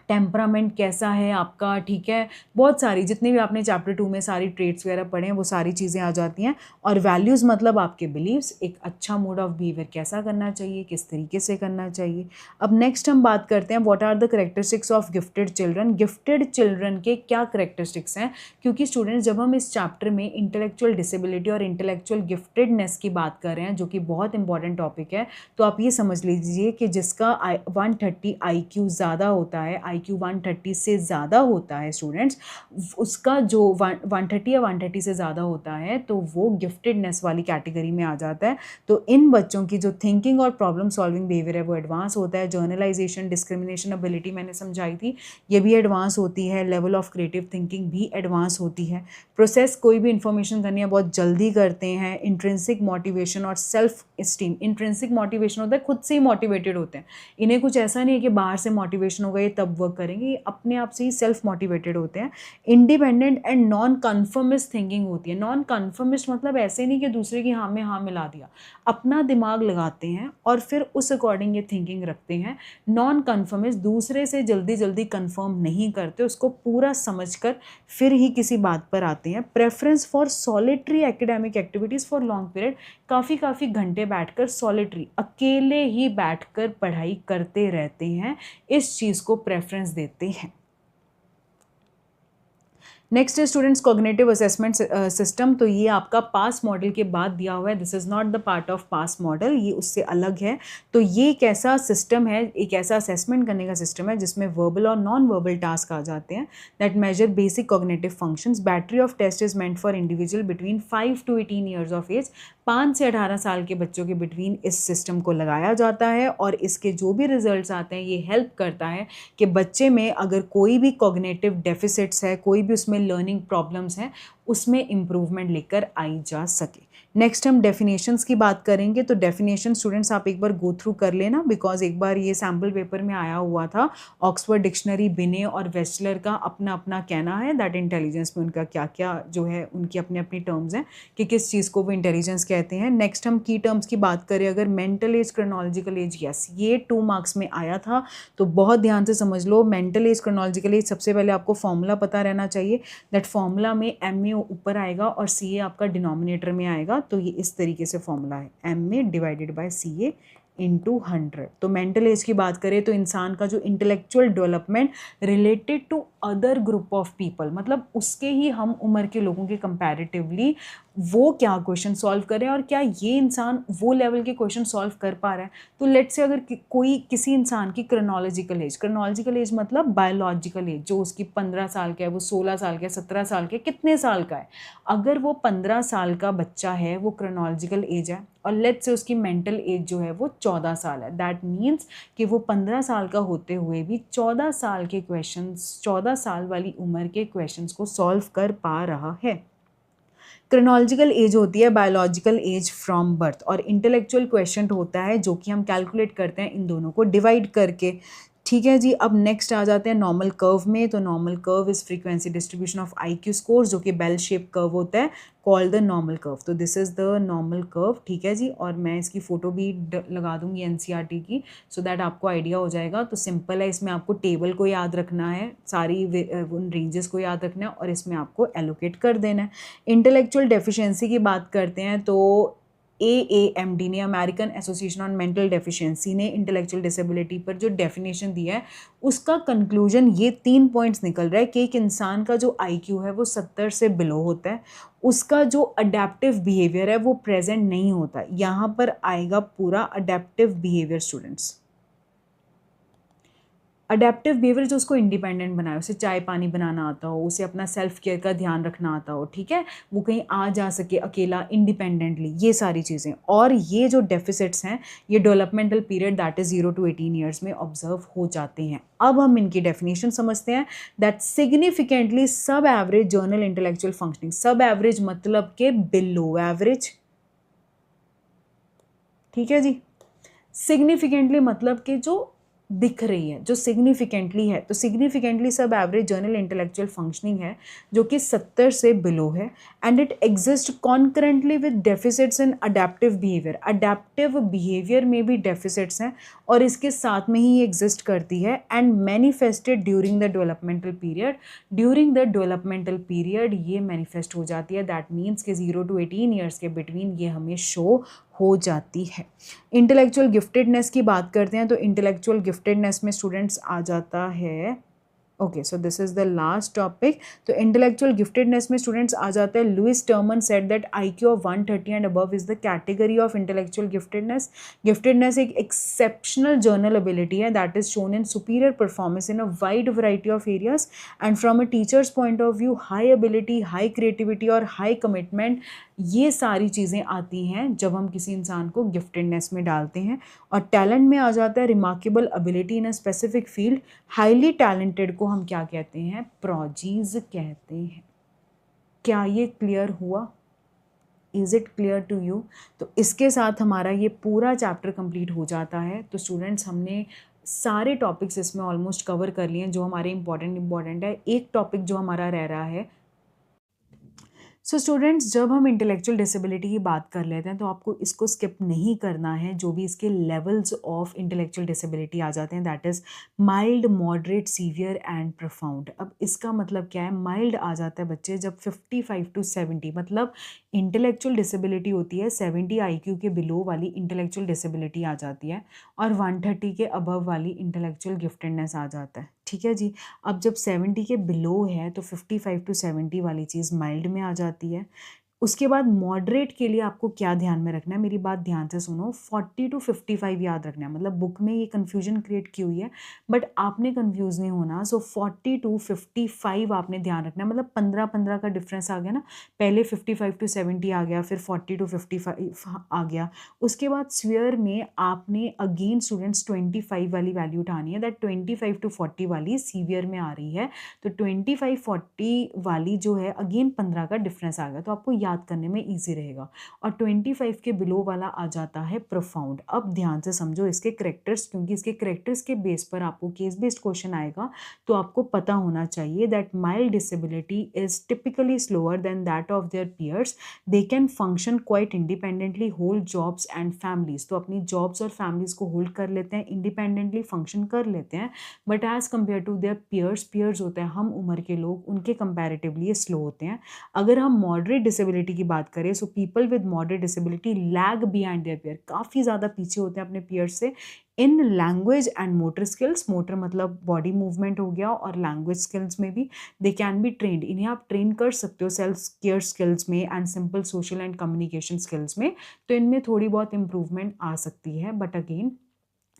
टेम्परामेंट कैसा है आपका, ठीक है, बहुत सारी जितनी भी आपने चैप्टर 2 में सारी ट्रेड्स वगैरह पढ़े हैं वो सारी चीज़ें आ जाती हैं। और वैल्यूज़ मतलब आपके बिलीव्स, एक अच्छा मोड ऑफ बिहेवियर कैसा करना चाहिए, किस तरीके से करना चाहिए। अब नेक्स्ट हम बात करते हैं what are the characteristics of gifted children. Gifted children के क्या करेक्टरिस्टिक्स हैं, क्योंकि स्टूडेंट्स जब हम इस चैप्टर में इंटेलेक्चुअल डिसेबिलिटी और इंटेलेक्चुअल गिफ्टेडनेस की बात कर रहे हैं, जो कि बहुत इंपॉर्टेंट टॉपिक है, तो आप ये समझ लीजिए कि जिसका 130 IQ ज़्यादा होता है, IQ 130 से ज़्यादा होता है स्टूडेंट्स, उसका जो 130 या 130 से ज़्यादा होता है तो वो गिफ्टेडनेस वाली कैटेगरी में आ जाता है। तो इन बच्चों की जो थिंकिंग और प्रॉब्लम सॉल्विंग बिहेवियर है वो एडवांस होता है। जर्नलाइजेशन, डिस्क्रिमिनेशन एबिलिटी मैंने समझाई थी, ये भी एडवांस होती है। लेवल ऑफ क्रिएटिव थिंकिंग भी एडवांस होती है। प्रोसेस कोई भी इंफॉर्मेशन करनी है बहुत जल्दी करते हैं। इंट्रिंसिक मोटिवेशन और सेल्फ स्टीम। इंट्रिंसिक मोटिवेशन होता है खुद से ही मोटिवेटेड होते हैं, इन्हें कुछ ऐसा नहीं है कि बाहर से मोटिवेशन होगा ये तब वर्क करेंगे, ये अपने आप से ही सेल्फ मोटिवेटेड होते हैं। Independent and non conformist thinking होती है। नॉन कन्फर्मिस्ट मतलब ऐसे नहीं कि दूसरे की हाँ में हाँ मिला दिया, अपना दिमाग लगाते हैं और फिर उस अकॉर्डिंग ये थिंकिंग रखते हैं। नॉन कन्फर्मिस्ट दूसरे से जल्दी जल्दी कन्फर्म नहीं करते, उसको पूरा समझकर फिर ही किसी बात पर आते हैं। Preference for solitary academic activities for long period, काफ़ी घंटे बैठकर सॉलिटरी अकेले ही बैठकर पढ़ाई करते रहते हैं, इस चीज़ को प्रेफरेंस देते हैं। नेक्स्ट है स्टूडेंट्स कॉग्निटिव असेसमेंट सिस्टम। तो ये आपका पास मॉडल के बाद दिया हुआ है, this is not the part of pass model, ये उससे अलग है। तो ये एक ऐसा सिस्टम है, एक ऐसा असेसमेंट करने का सिस्टम है जिसमें वर्बल और नॉन वर्बल टास्क आ जाते हैं that measure basic cognitive functions. Battery of test is meant for individual between 5 to 18 years of age. 5 से 18 साल के बच्चों के बिटवीन इस सिस्टम को लगाया जाता है और इसके जो भी रिजल्ट्स आते हैं ये हेल्प करता है कि बच्चे में अगर कोई भी कॉग्निटिव डेफिसिट्स है, कोई भी उसमें लर्निंग प्रॉब्लम्स हैं, उसमें इम्प्रूवमेंट लेकर आई जा सके। नेक्स्ट हम डेफिनेशंस की बात करेंगे। तो डेफिनेशन स्टूडेंट्स आप एक बार गो थ्रू कर लेना, बिकॉज एक बार ये सैम्पल पेपर में आया हुआ था। ऑक्सफोर्ड डिक्शनरी, बिने और वेस्टलर का अपना अपना कहना है दैट इंटेलिजेंस में उनका क्या क्या जो है, उनकी अपनी अपनी टर्म्स हैं कि किस चीज़ को वो इंटेलिजेंस कहते हैं। नेक्स्ट हम की टर्म्स की बात करें अगर, mental as, chronological age, yes ये 2 मार्क्स में आया था, तो बहुत ध्यान से समझ लो। मेंटल एज, क्रोनोलॉजिकल एज, सबसे पहले आपको फॉर्मूला पता रहना चाहिए दैट फॉर्मूला में एम ए ऊपर आएगा और सी ए आपका डिनोमिनेटर में आएगा। तो ये इस तरीके से फॉर्मूला है, M A divided by C A into 100। तो मेंटल एज की बात करें तो इंसान का जो intellectual development related to other group of people, मतलब उसके ही हम उम्र के लोगों के कंपैरेटिवली वो क्या क्वेश्चन सॉल्व करें और क्या ये इंसान वो लेवल के क्वेश्चन सॉल्व कर पा रहा है। तो लेट्स से अगर कोई किसी इंसान की क्रोनोलॉजिकल एज मतलब बायोलॉजिकल एज, जो उसकी 15 साल का है, वो 16 साल का है, 17 साल का है, कितने साल का है। अगर वो 15 साल का बच्चा है, वो क्रोनोलॉजिकल एज है, और लेट्स से उसकी मेंटल एज जो है वो 14 साल है, दैट मीन्स कि वो 15 साल का होते हुए भी 14 साल के क्वेश्चंस, 14 साल वाली उम्र के क्वेश्चंस को सॉल्व कर पा रहा है। क्रोनोलॉजिकल एज होती है बायोलॉजिकल एज फ्रॉम बर्थ, और इंटेलेक्चुअल क्वेश्चन होता है जो कि हम कैलकुलेट करते हैं इन दोनों को डिवाइड करके। ठीक है जी। अब नेक्स्ट आ जाते हैं नॉर्मल कर्व में। तो normal curve is frequency distribution of IQ score, जो कि बेल शेप कर्व होता है, कॉल्ड द नॉर्मल कर्व। तो this is the normal curve, ठीक है जी। और मैं इसकी फ़ोटो भी लगा दूंगी NCERT की, सो दैट आपको आइडिया हो जाएगा। तो सिंपल है, इसमें आपको टेबल को याद रखना है, सारी उन रेंजेस को याद रखना है और इसमें आपको एलोकेट कर देना है। इंटेलेक्चुअल डेफिशिएंसी की बात करते हैं तो AAMD ने, American association on mental deficiency ने इंटेलेक्चुअल डिसेबिलिटी पर जो डेफिनेशन दिया है उसका कंक्लूजन ये 3 पॉइंट्स निकल रहा है कि एक इंसान का जो IQ है वो 70 से बिलो होता है, उसका जो अडेप्टिव बिहेवियर है वो प्रेजेंट नहीं होता। यहाँ पर आएगा पूरा adaptive behaviour students. Adaptive behaviour जो उसको इंडिपेंडेंट बनाए, उसे चाय पानी बनाना आता हो, उसे अपना सेल्फ केयर का ध्यान रखना आता हो, ठीक है, वो कहीं आ जा सके अकेला इंडिपेंडेंटली, ये सारी चीज़ें। और ये जो डेफिसिट्स हैं ये developmental period that is 0 to 18 years में ऑब्जर्व हो जाते हैं। अब हम इनकी डेफिनेशन समझते हैं दैट सिग्निफिकेंटली सब एवरेज जर्नल इंटेलेक्चुअल फंक्शनिंग। सब एवरेज मतलब के बिलो एवरेज, ठीक है जी। सिग्निफिकेंटली मतलब कि जो दिख रही है, जो सिग्निफिकेंटली है, तो सिग्निफिकेंटली सब एवरेज जर्नल इंटेलेक्चुअल फंक्शनिंग है जो कि 70 से बिलो है, and it exist concurrently with deficits in adaptive behaviour. Adaptive behaviour में भी डेफिसिट्स हैं और इसके साथ में ही एग्जिस्ट करती है, and manifested during the developmental period. During the developmental period ये मैनिफेस्ट हो जाती है, दैट मीन्स कि 0 to 18 ईयर्स के बिटवीन ये हमें शो हो जाती है। इंटेलेक्चुअल गिफ्टेडनेस की बात करते हैं तो इंटेलेक्चुअल गिफ्टेडनेस में स्टूडेंट्स आ जाता है, okay so this is the last topic. तो इंटेलेक्चुअल गिफ्टेडनेस में स्टूडेंट्स आ जाता है, Louis Terman said that IQ of 130 and above is the category of intellectual giftedness. Giftedness एक एक्सेप्शनल जर्नल एबिलिटी है that is shown in superior performance in a wide variety of areas, and from a teacher's point of view high ability, high creativity और high commitment, ये सारी चीज़ें आती हैं जब हम किसी इंसान को गिफ्टेडनेस में डालते हैं। और टैलेंट में आ जाता है remarkable ability in a specific field. Highly talented को हम क्या कहते हैं, प्रोजीज कहते हैं। क्या ये क्लियर हुआ? Is it clear to you? तो इसके साथ हमारा ये पूरा चैप्टर कंप्लीट हो जाता है। तो स्टूडेंट्स हमने सारे टॉपिक्स इसमें ऑलमोस्ट कवर कर लिए हैं जो हमारे इंपॉर्टेंट है। एक टॉपिक जो हमारा रह रहा है, सो स्टूडेंट्स जब हम इंटेलेक्चुअल डिसेबिलिटी की बात कर लेते हैं तो आपको इसको स्किप नहीं करना है। जो भी इसके लेवल्स ऑफ इंटेलेक्चुअल डिसेबिलिटी आ जाते हैं that is mild, moderate, severe and profound. अब इसका मतलब क्या है, माइल्ड आ जाता है बच्चे जब 55 to 70, मतलब इंटेलेक्चुअल डिसेबिलिटी होती है 70 IQ के बिलो वाली इंटेलेक्चुअल डिसेबिलिटी आ जाती है, और 130 के अबव वाली इंटेलेक्चुअल गिफ्टेडनेस आ जाता है, ठीक है जी। अब जब 70 के बिलो है तो 55 टू 70 वाली चीज़ माइल्ड में आ जाती है। उसके बाद मॉडरेट के लिए आपको क्या ध्यान में रखना है, मेरी बात ध्यान से सुनो, 40 टू 55 याद रखना है। मतलब बुक में ये कन्फ्यूजन क्रिएट की हुई है, बट आपने कन्फ्यूज़ नहीं होना। सो 40 टू 55 आपने ध्यान रखना है, मतलब 15-15 का डिफरेंस आ गया ना। पहले 55 टू 70 आ गया, फिर 40 टू 55 आ गया। उसके बाद स्फीयर में आपने अगेन स्टूडेंट्स 25 वाली वैल्यू उठानी है, दैट 25 टू 40 वाली सीवियर में आ रही है। तो 25-40 वाली जो है अगेन 15 का डिफरेंस आ गया, तो आपको याद करने में ईजी रहेगा। और 25 के बिलो वाला आ जाता है प्रोफाउंड। अब ध्यान से समझो इसके करेक्टर्स, क्योंकि इसके करेक्टर्स के बेस पर आपको केस बेस्ड क्वेश्चन आएगा। तो आपको पता होना चाहिए that mild disability is typically slower then that of their piers, they can function quite independently, hold jobs and families. तो अपनी जॉब्स और फैमिलीज को होल्ड कर लेते हैं, इंडिपेंडेंटली फंक्शन कर लेते हैं, but as compare to their peers होते हैं हम उम्र के लोग, उनके कंपैरेटिवली ये स्लो होते हैं। अगर हम मॉडरेट डिसेबिलिटी की बात करें, so people with moderate disability lag behind their peer, काफ़ी ज़्यादा पीछे होते हैं अपने पियर्स से in language and motor skills. Motor मतलब बॉडी मूवमेंट हो गया, और लैंग्वेज स्किल्स में भी दे कैन बी ट्रेंड, इन्हें आप ट्रेन कर सकते हो सेल्फ केयर स्किल्स में and simple social and communication skills में। तो इनमें थोड़ी बहुत इंप्रूवमेंट आ सकती है, बट अगेन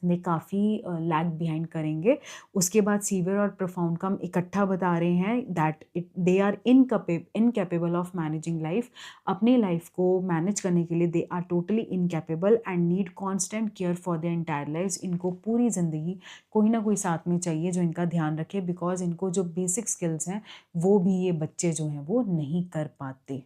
ने काफ़ी लैग बिहाइंड करेंगे। उसके बाद सीवियर और प्रोफाउंड का हम इकट्ठा बता रहे हैं that they are incapable of managing life. अपने लाइफ को मैनेज करने के लिए they are totally incapable and need constant care for their entire life. इनको पूरी ज़िंदगी कोई ना कोई साथ में चाहिए जो इनका ध्यान रखे, बिकॉज इनको जो बेसिक स्किल्स हैं वो भी ये बच्चे जो हैं वो नहीं कर पाते।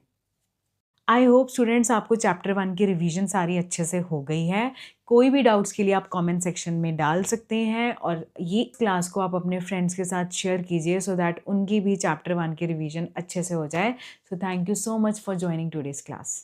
आई होप स्टूडेंट्स आपको चैप्टर 1 की रिवीजन सारी अच्छे से हो गई है। कोई भी डाउट्स के लिए आप कमेंट सेक्शन में डाल सकते हैं, और ये क्लास को आप अपने फ्रेंड्स के साथ शेयर कीजिए सो दैट उनकी भी चैप्टर 1 की रिवीजन अच्छे से हो जाए। So thank you so much for joining today's class.